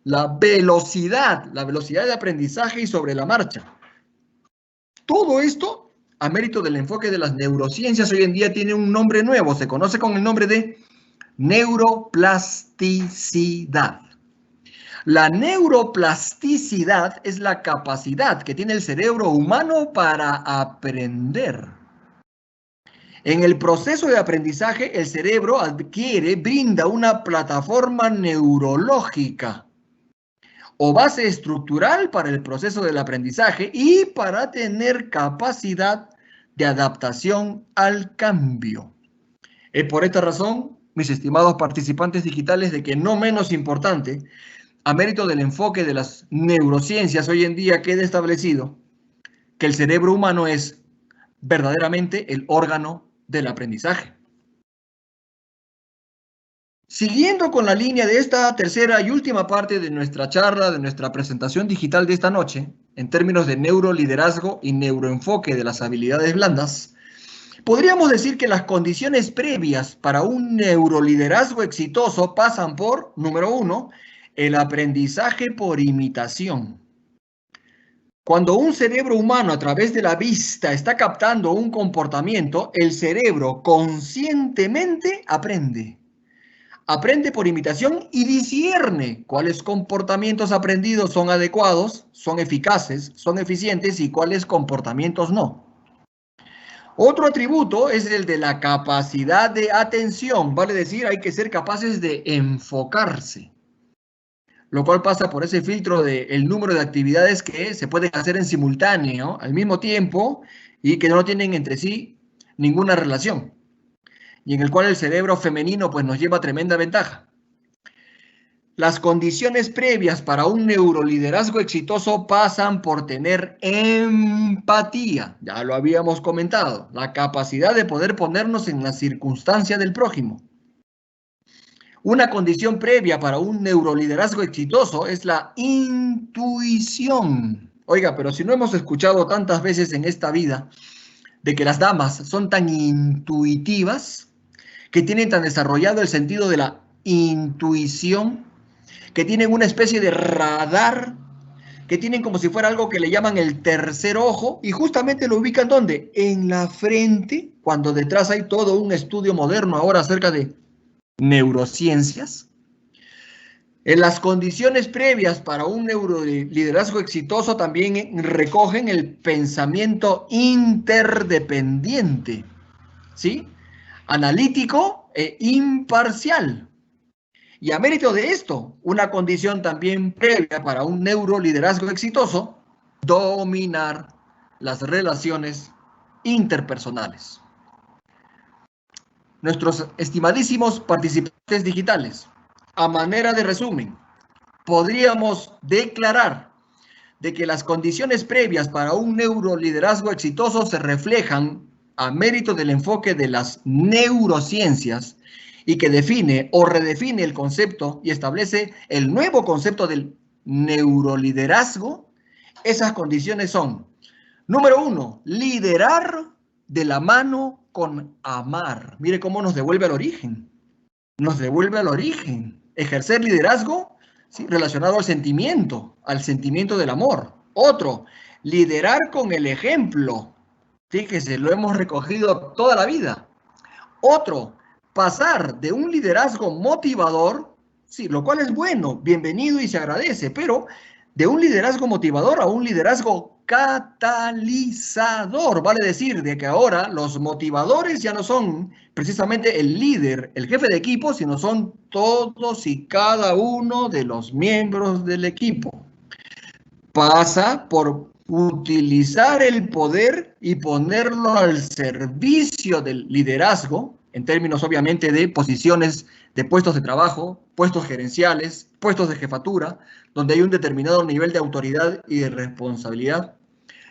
la velocidad de aprendizaje y sobre la marcha. Todo esto, a mérito del enfoque de las neurociencias, hoy en día tiene un nombre nuevo, se conoce con el nombre de neuroplasticidad. La neuroplasticidad es la capacidad que tiene el cerebro humano para aprender. En el proceso de aprendizaje, el cerebro brinda una plataforma neurológica o base estructural para el proceso del aprendizaje y para tener capacidad de adaptación al cambio. Es por esta razón, mis estimados participantes digitales, de que no menos importante, a mérito del enfoque de las neurociencias, hoy en día queda establecido que el cerebro humano es verdaderamente el órgano del aprendizaje. Siguiendo con la línea de esta tercera y última parte de nuestra charla, de nuestra presentación digital de esta noche, en términos de neuroliderazgo y neuroenfoque de las habilidades blandas, podríamos decir que las condiciones previas para un neuroliderazgo exitoso pasan por, número 1, el aprendizaje por imitación. Cuando un cerebro humano a través de la vista está captando un comportamiento, el cerebro conscientemente aprende. Aprende por imitación y discierne cuáles comportamientos aprendidos son adecuados, son eficaces, son eficientes y cuáles comportamientos no. Otro atributo es el de la capacidad de atención, vale decir, hay que ser capaces de enfocarse, lo cual pasa por ese filtro del número de actividades que se pueden hacer en simultáneo, al mismo tiempo, y que no tienen entre sí ninguna relación, y en el cual el cerebro femenino pues nos lleva tremenda ventaja. Las condiciones previas para un neuroliderazgo exitoso pasan por tener empatía, ya lo habíamos comentado, la capacidad de poder ponernos en la circunstancia del prójimo. Una condición previa para un neuroliderazgo exitoso es la intuición. Oiga, pero si no hemos escuchado tantas veces en esta vida de que las damas son tan intuitivas, que tienen tan desarrollado el sentido de la intuición, que tienen una especie de radar, que tienen como si fuera algo que le llaman el tercer ojo, y justamente lo ubican ¿dónde? En la frente, cuando detrás hay todo un estudio moderno ahora acerca de neurociencias. En las condiciones previas para un neuroliderazgo exitoso también recogen el pensamiento interdependiente, ¿sí? Analítico e imparcial. Y a mérito de esto, una condición también previa para un neuroliderazgo exitoso, dominar las relaciones interpersonales. Nuestros estimadísimos participantes digitales, a manera de resumen, podríamos declarar de que las condiciones previas para un neuroliderazgo exitoso se reflejan a mérito del enfoque de las neurociencias y que define o redefine el concepto y establece el nuevo concepto del neuroliderazgo. Esas condiciones son, número 1, liderar de la mano con amar. Mire cómo nos devuelve al origen. Nos devuelve al origen. Ejercer liderazgo, ¿sí?, relacionado al sentimiento del amor. Otro, liderar con el ejemplo. Fíjese, lo hemos recogido toda la vida. Otro, pasar de un liderazgo motivador, sí, lo cual es bueno, bienvenido y se agradece, pero de un liderazgo motivador a un liderazgo catalizador. Vale decir de que ahora los motivadores ya no son precisamente el líder, el jefe de equipo, sino son todos y cada uno de los miembros del equipo. Pasa por utilizar el poder y ponerlo al servicio del liderazgo, en términos obviamente de posiciones de puestos de trabajo, puestos gerenciales, puestos de jefatura, donde hay un determinado nivel de autoridad y de responsabilidad.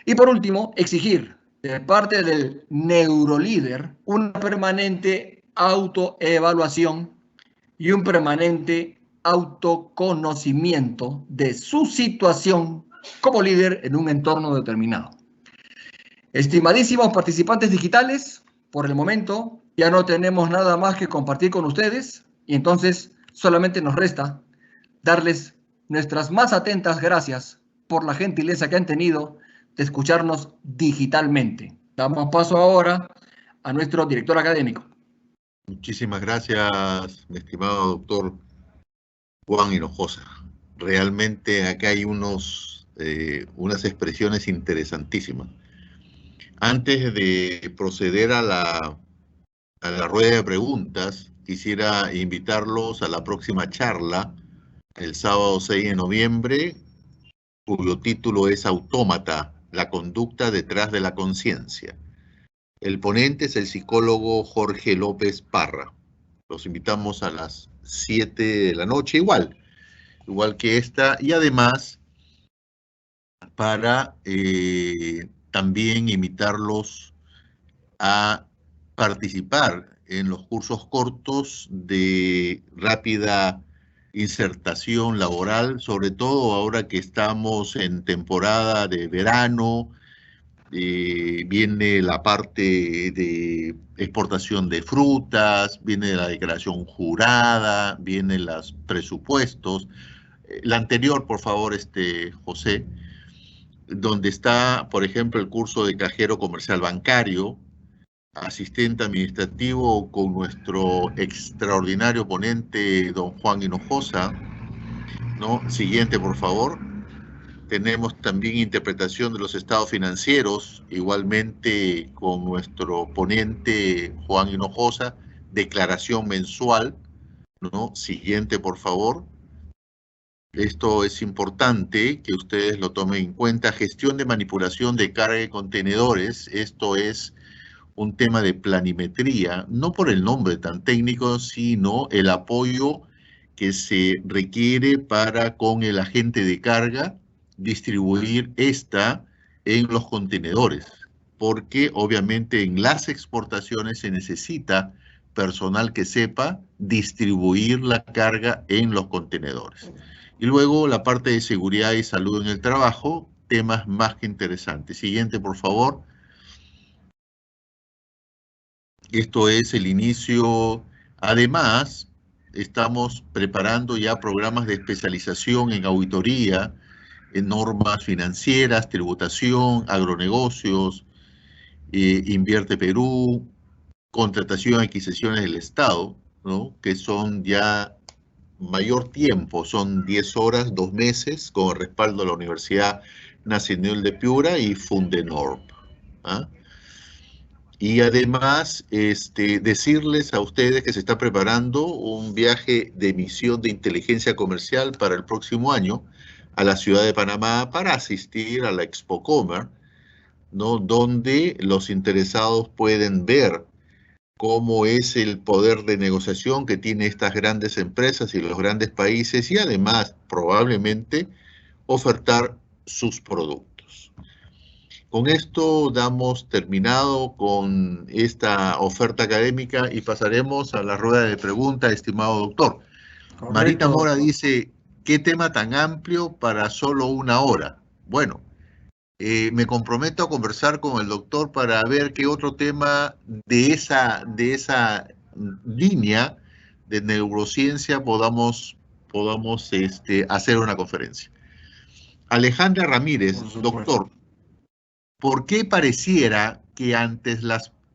Y por último, exigir de parte del neurolíder una permanente autoevaluación y un permanente autoconocimiento de su situación como líder en un entorno determinado. Estimadísimos participantes digitales, por el momento ya no tenemos nada más que compartir con ustedes y entonces solamente nos resta darles nuestras más atentas gracias por la gentileza que han tenido de escucharnos digitalmente. Damos paso ahora a nuestro director académico. Muchísimas gracias, mi estimado doctor Juan Hinojosa. Realmente acá hay unas expresiones interesantísimas. Antes de proceder a la rueda de preguntas, quisiera invitarlos a la próxima charla, el sábado 6 de noviembre, cuyo título es Autómata, la conducta detrás de la conciencia. El ponente es el psicólogo Jorge López Parra. Los invitamos a las 7 de la noche, igual que esta, y además para también invitarlos a participar en los cursos cortos de rápida insertación laboral, sobre todo ahora que estamos en temporada de verano. Viene la parte de exportación de frutas, viene la declaración jurada, vienen los presupuestos. La anterior, por favor, José, donde está, por ejemplo, el curso de cajero comercial bancario, asistente administrativo con nuestro extraordinario ponente, don Juan Hinojosa, ¿no? Siguiente, por favor. Tenemos también interpretación de los estados financieros, igualmente con nuestro ponente Juan Hinojosa, declaración mensual, ¿no? Siguiente, por favor. Esto es importante que ustedes lo tomen en cuenta. Gestión de manipulación de carga de contenedores. Esto es un tema de planimetría, no por el nombre tan técnico, sino el apoyo que se requiere para con el agente de carga distribuir esta en los contenedores, porque obviamente en las exportaciones se necesita personal que sepa distribuir la carga en los contenedores. Y luego la parte de seguridad y salud en el trabajo, temas más que interesantes. Siguiente, por favor. Esto es el inicio. Además, estamos preparando ya programas de especialización en auditoría, en normas financieras, tributación, agronegocios, Invierte Perú, contratación y adquisiciones del Estado, ¿no? Que son ya mayor tiempo, son 10 horas, 2 meses, con respaldo a la Universidad Nacional de Piura y Fundenorm. ¿Ah? Y además, decirles a ustedes que se está preparando un viaje de misión de inteligencia comercial para el próximo año a la ciudad de Panamá para asistir a la Expo Comer, ¿no? Donde los interesados pueden ver cómo es el poder de negociación que tienen estas grandes empresas y los grandes países y además probablemente ofertar sus productos. Con esto damos terminado con esta oferta académica y pasaremos a la rueda de preguntas, estimado doctor. Correcto. Marita Mora dice, ¿qué tema tan amplio para solo 1 hora? Bueno, me comprometo a conversar con el doctor para ver qué otro tema de esa línea de neurociencia podamos hacer una conferencia. Alejandra Ramírez, doctor, ¿por qué pareciera que ante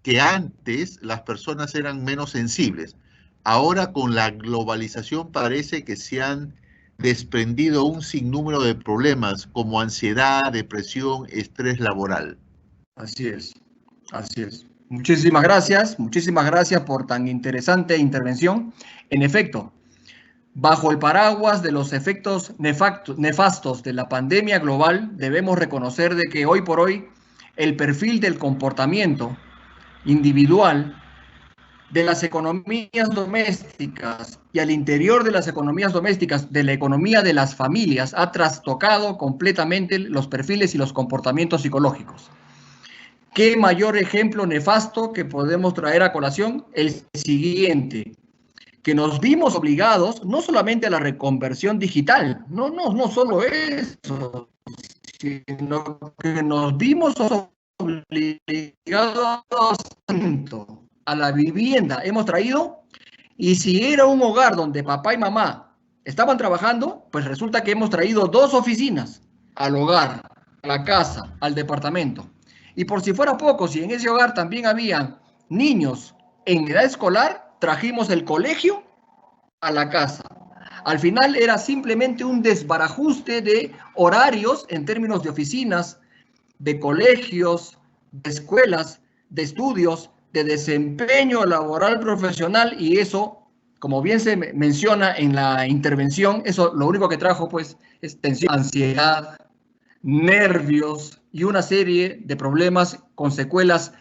que antes las personas eran menos sensibles. Ahora con la globalización parece que se han desprendido un sinnúmero de problemas como ansiedad, depresión, estrés laboral. Así es, así es. Muchísimas gracias por tan interesante intervención. En efecto, bajo el paraguas de los efectos nefastos de la pandemia global, debemos reconocer de que hoy por hoy el perfil del comportamiento individual de las economías domésticas y al interior de las economías domésticas, de la economía de las familias, ha trastocado completamente los perfiles y los comportamientos psicológicos. ¿Qué mayor ejemplo nefasto que podemos traer a colación? El siguiente, que nos vimos obligados no solamente a la reconversión digital, no solo eso, sino que nos vimos obligados a la vivienda. Hemos traído, y si era un hogar donde papá y mamá estaban trabajando, pues resulta que hemos traído 2 oficinas al hogar, a la casa, al departamento. Y por si fuera poco, si en ese hogar también había niños en edad escolar, trajimos el colegio a la casa. Al final era simplemente un desbarajuste de horarios en términos de oficinas, de colegios, de escuelas, de estudios, de desempeño laboral profesional, y eso, como bien se menciona en la intervención, eso lo único que trajo pues es tensión, ansiedad, nervios y una serie de problemas con secuelas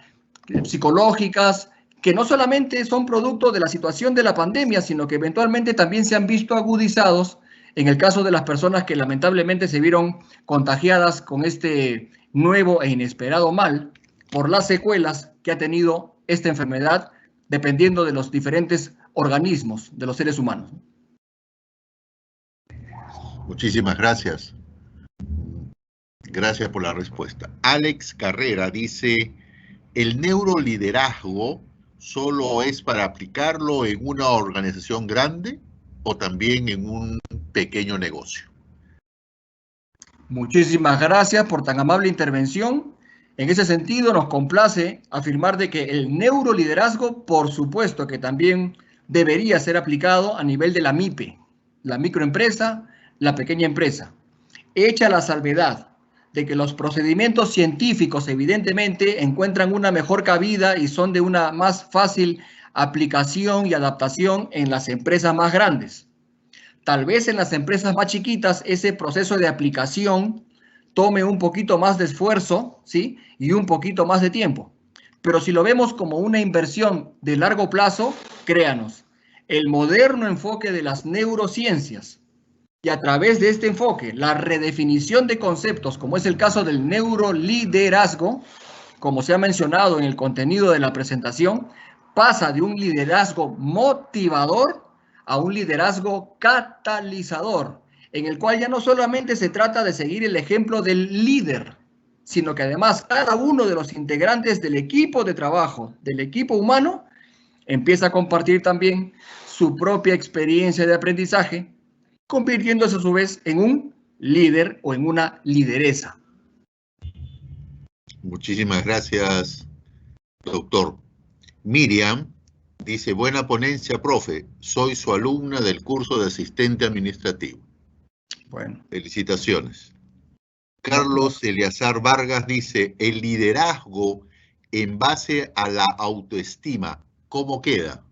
psicológicas que no solamente son producto de la situación de la pandemia, sino que eventualmente también se han visto agudizados en el caso de las personas que lamentablemente se vieron contagiadas con este nuevo e inesperado mal por las secuelas que ha tenido esta enfermedad dependiendo de los diferentes organismos de los seres humanos. Muchísimas gracias. Gracias por la respuesta. Alex Carrera dice, ¿el neuroliderazgo solo es para aplicarlo en una organización grande o también en un pequeño negocio? Muchísimas gracias por tan amable intervención. En ese sentido, nos complace afirmar de que el neuroliderazgo, por supuesto que también debería ser aplicado a nivel de la MIPE, la microempresa, la pequeña empresa. Hecha la salvedad de que los procedimientos científicos evidentemente encuentran una mejor cabida y son de una más fácil aplicación y adaptación en las empresas más grandes. Tal vez en las empresas más chiquitas ese proceso de aplicación tome un poquito más de esfuerzo, ¿sí? Y un poquito más de tiempo. Pero si lo vemos como una inversión de largo plazo, créanos, el moderno enfoque de las neurociencias y a través de este enfoque, la redefinición de conceptos, como es el caso del neuroliderazgo, como se ha mencionado en el contenido de la presentación, pasa de un liderazgo motivador a un liderazgo catalizador, en el cual ya no solamente se trata de seguir el ejemplo del líder, sino que además cada uno de los integrantes del equipo de trabajo, del equipo humano, empieza a compartir también su propia experiencia de aprendizaje, convirtiéndose a su vez en un líder o en una lideresa. Muchísimas gracias, doctor. Miriam dice, buena ponencia, profe. Soy su alumna del curso de asistente administrativo. Bueno. Felicitaciones. Carlos Eleazar Vargas dice, el liderazgo en base a la autoestima, ¿cómo queda?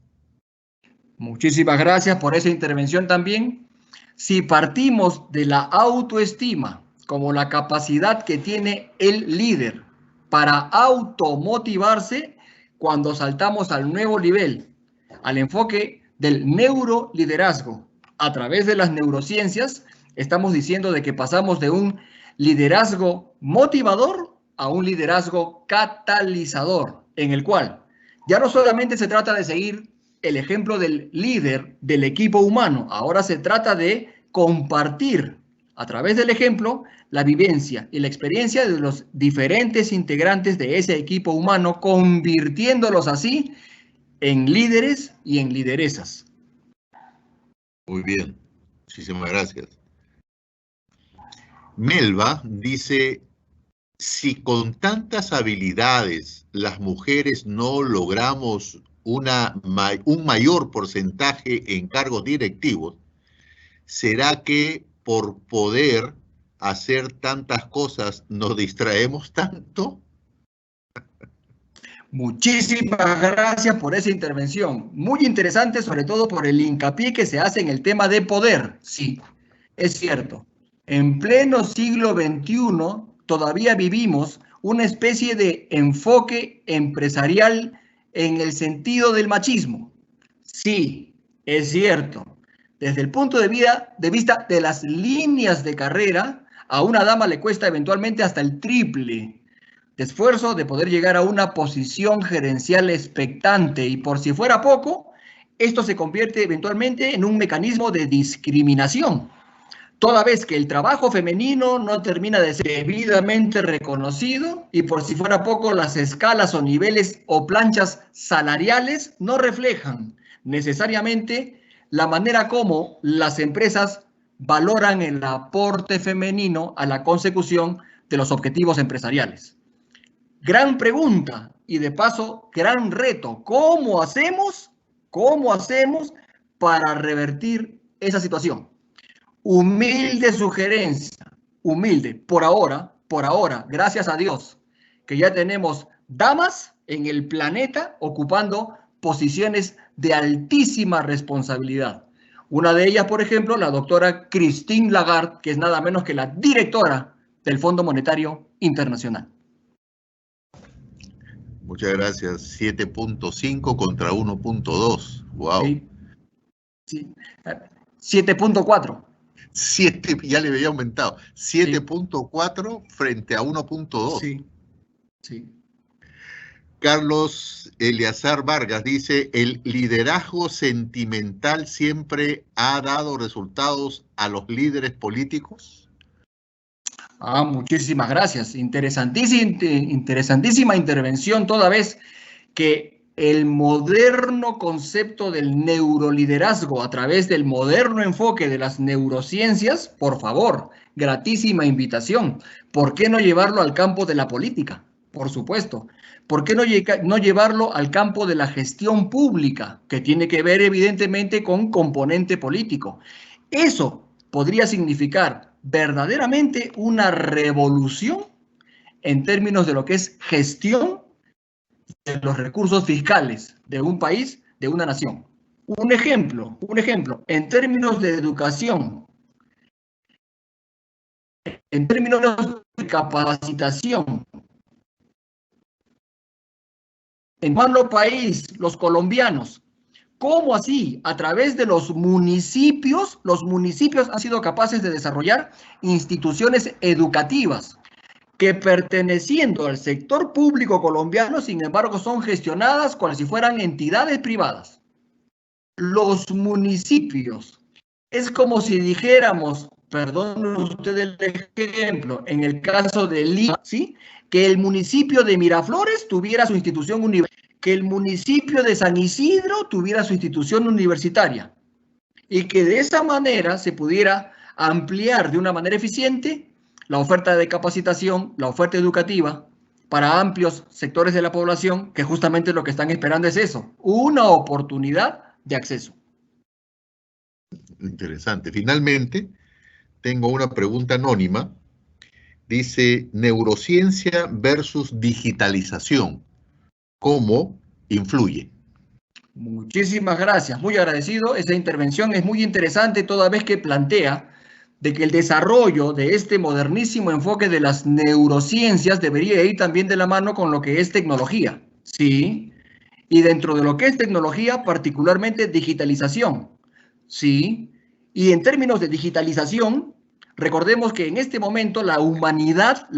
Muchísimas gracias por esa intervención también. Si partimos de la autoestima como la capacidad que tiene el líder para automotivarse, cuando saltamos al nuevo nivel, al enfoque del neuroliderazgo a través de las neurociencias, estamos diciendo de que pasamos de un liderazgo motivador a un liderazgo catalizador, en el cual ya no solamente se trata de seguir el ejemplo del líder del equipo humano, ahora se trata de compartir a través del ejemplo la vivencia y la experiencia de los diferentes integrantes de ese equipo humano, convirtiéndolos así en líderes y en lideresas. Muy bien, muchísimas gracias. Melba dice, si con tantas habilidades las mujeres no logramos un mayor porcentaje en cargos directivos, ¿será que por poder hacer tantas cosas nos distraemos tanto? Muchísimas gracias por esa intervención. Muy interesante, sobre todo por el hincapié que se hace en el tema de poder. Sí, es cierto. En pleno siglo XXI todavía vivimos una especie de enfoque empresarial en el sentido del machismo. Sí, es cierto. Desde el punto de vista de las líneas de carrera, a una dama le cuesta eventualmente hasta el triple de esfuerzo de poder llegar a una posición gerencial expectante, y por si fuera poco, esto se convierte eventualmente en un mecanismo de discriminación, toda vez que el trabajo femenino no termina de ser debidamente reconocido, y por si fuera poco, las escalas o niveles o planchas salariales no reflejan necesariamente la manera como las empresas valoran el aporte femenino a la consecución de los objetivos empresariales. Gran pregunta y de paso gran reto. ¿Cómo hacemos para revertir esa situación? Humilde sugerencia, humilde, por ahora, gracias a Dios, que ya tenemos damas en el planeta ocupando posiciones de altísima responsabilidad. Una de ellas, por ejemplo, la doctora Christine Lagarde, que es nada menos que la directora del Fondo Monetario Internacional. Muchas gracias. 7.5 contra 1.2. Wow. Sí. 7.4. 7, ya le había aumentado. 7.4 frente a 1.2. Sí. Sí. Carlos Eleazar Vargas dice, ¿el liderazgo sentimental siempre ha dado resultados a los líderes políticos? Muchísimas gracias. Interesantísima intervención, toda vez que el moderno concepto del neuroliderazgo a través del moderno enfoque de las neurociencias, por favor, gratísima invitación. ¿Por qué no llevarlo al campo de la política? Por supuesto. ¿Por qué no llevarlo al campo de la gestión pública, que tiene que ver evidentemente con componente político? Eso podría significar verdaderamente una revolución en términos de lo que es gestión de los recursos fiscales de un país, de una nación. Un ejemplo, en términos de educación, en términos de capacitación, en nuestro país, los colombianos, ¿cómo así? A través de los municipios han sido capaces de desarrollar instituciones educativas que, perteneciendo al sector público colombiano, sin embargo, son gestionadas como si fueran entidades privadas. Los municipios, es como si dijéramos, perdonen ustedes el ejemplo, en el caso de Lima, ¿sí?, que el municipio de Miraflores tuviera su institución universitaria, que el municipio de San Isidro tuviera su institución universitaria, y que de esa manera se pudiera ampliar de una manera eficiente la oferta de capacitación, la oferta educativa para amplios sectores de la población, que justamente lo que están esperando es eso, una oportunidad de acceso. Interesante. Finalmente, tengo una pregunta anónima. Dice, neurociencia versus digitalización. ¿Cómo influye? Muchísimas gracias, muy agradecido. Esa intervención es muy interesante, toda vez que plantea de que el desarrollo de este modernísimo enfoque de las neurociencias debería ir también de la mano con lo que es tecnología, ¿sí? Y dentro de lo que es tecnología, particularmente digitalización, ¿sí? Y en términos de digitalización, recordemos que en este momento la humanidad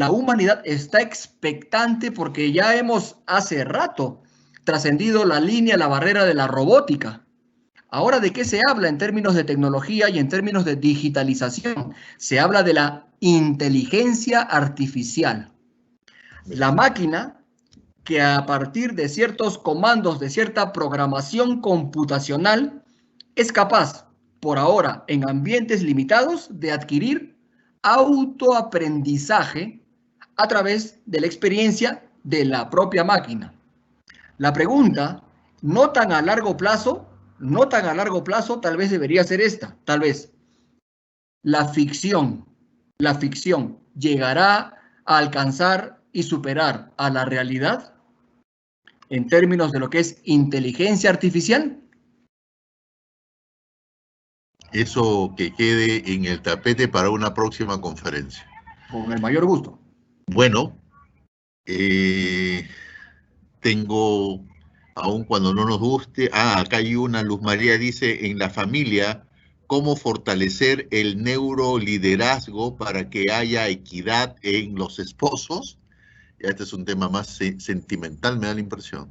está expectante, porque ya hemos hace rato trascendido la barrera de la robótica. Ahora, ¿de qué se habla en términos de tecnología y en términos de digitalización? Se habla de la inteligencia artificial. La máquina que, a partir de ciertos comandos, de cierta programación computacional, es capaz, por ahora, en ambientes limitados, de adquirir autoaprendizaje a través de la experiencia de la propia máquina. La pregunta, no tan a largo plazo, tal vez debería ser esta, tal vez. La ficción llegará a alcanzar y superar a la realidad en términos de lo que es inteligencia artificial. Eso que quede en el tapete para una próxima conferencia. Con el mayor gusto. Bueno, tengo, aun cuando no nos guste, acá hay una, Luz María dice, en la familia, cómo fortalecer el neuroliderazgo para que haya equidad en los esposos. Ya este es un tema más sentimental, me da la impresión.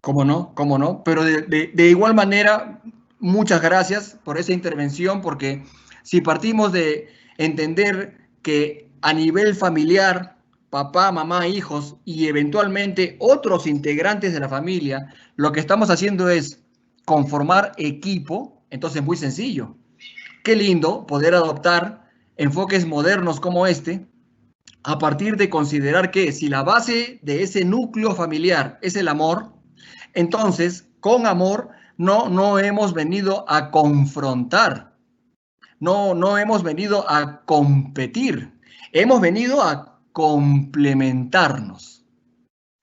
¿Cómo no? Pero de igual manera, muchas gracias por esa intervención, porque si partimos de entender que a nivel familiar, papá, mamá, hijos y eventualmente otros integrantes de la familia, lo que estamos haciendo es conformar equipo, entonces muy sencillo. Qué lindo poder adoptar enfoques modernos como este, a partir de considerar que si la base de ese núcleo familiar es el amor, entonces con amor no hemos venido a confrontar, no hemos venido a competir, hemos venido a complementarnos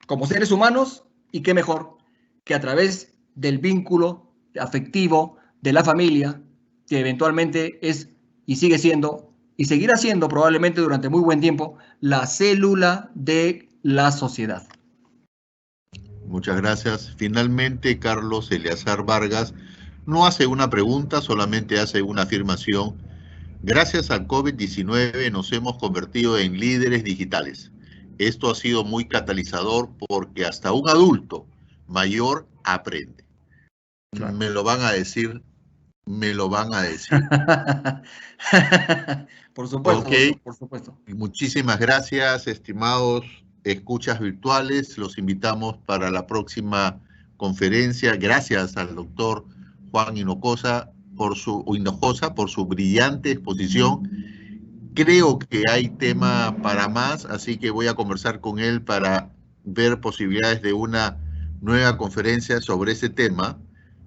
como seres humanos, y qué mejor que a través del vínculo afectivo de la familia, que eventualmente es y sigue siendo y seguirá siendo probablemente durante muy buen tiempo la célula de la sociedad. Muchas gracias. Finalmente, Carlos Eleazar Vargas no hace una pregunta, solamente hace una afirmación. Gracias al COVID-19 nos hemos convertido en líderes digitales. Esto ha sido muy catalizador porque hasta un adulto mayor aprende. Claro. Me lo van a decir. Por supuesto, okay. Por supuesto. Muchísimas gracias, estimados escuchas virtuales. Los invitamos para la próxima conferencia. Gracias al doctor Juan Hinojosa por su brillante exposición. Creo que hay tema para más, así que voy a conversar con él para ver posibilidades de una nueva conferencia sobre ese tema,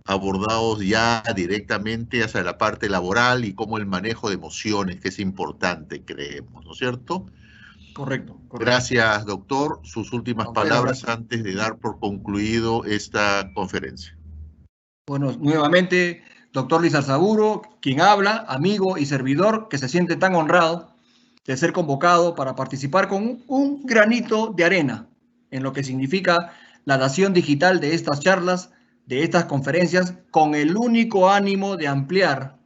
abordados ya directamente hacia la parte laboral y cómo el manejo de emociones, que es importante, creemos, ¿no es cierto? Correcto. Gracias, doctor. Sus últimas palabras antes de dar por concluido esta conferencia. Bueno, nuevamente, doctor Luis Arzaburu, quien habla, amigo y servidor, que se siente tan honrado de ser convocado para participar con un granito de arena en lo que significa la dación digital de estas charlas, de estas conferencias, con el único ánimo de ampliar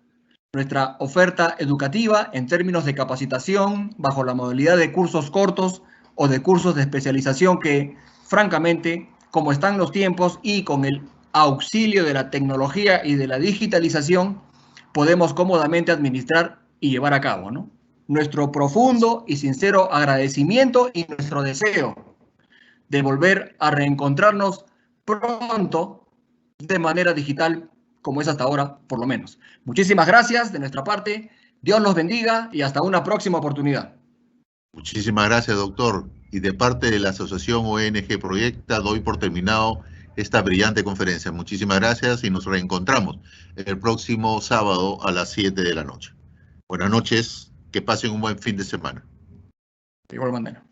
nuestra oferta educativa en términos de capacitación bajo la modalidad de cursos cortos o de cursos de especialización que, francamente, como están los tiempos y con el auxilio de la tecnología y de la digitalización, podemos cómodamente administrar y llevar a cabo, ¿no? Nuestro profundo y sincero agradecimiento y nuestro deseo de volver a reencontrarnos pronto de manera digital, como es hasta ahora, por lo menos. Muchísimas gracias de nuestra parte. Dios los bendiga y hasta una próxima oportunidad. Muchísimas gracias, doctor. Y de parte de la Asociación ONG Proyecta, doy por terminado esta brillante conferencia. Muchísimas gracias y nos reencontramos el próximo sábado a las 7 de la noche. Buenas noches, que pasen un buen fin de semana. De igual manera.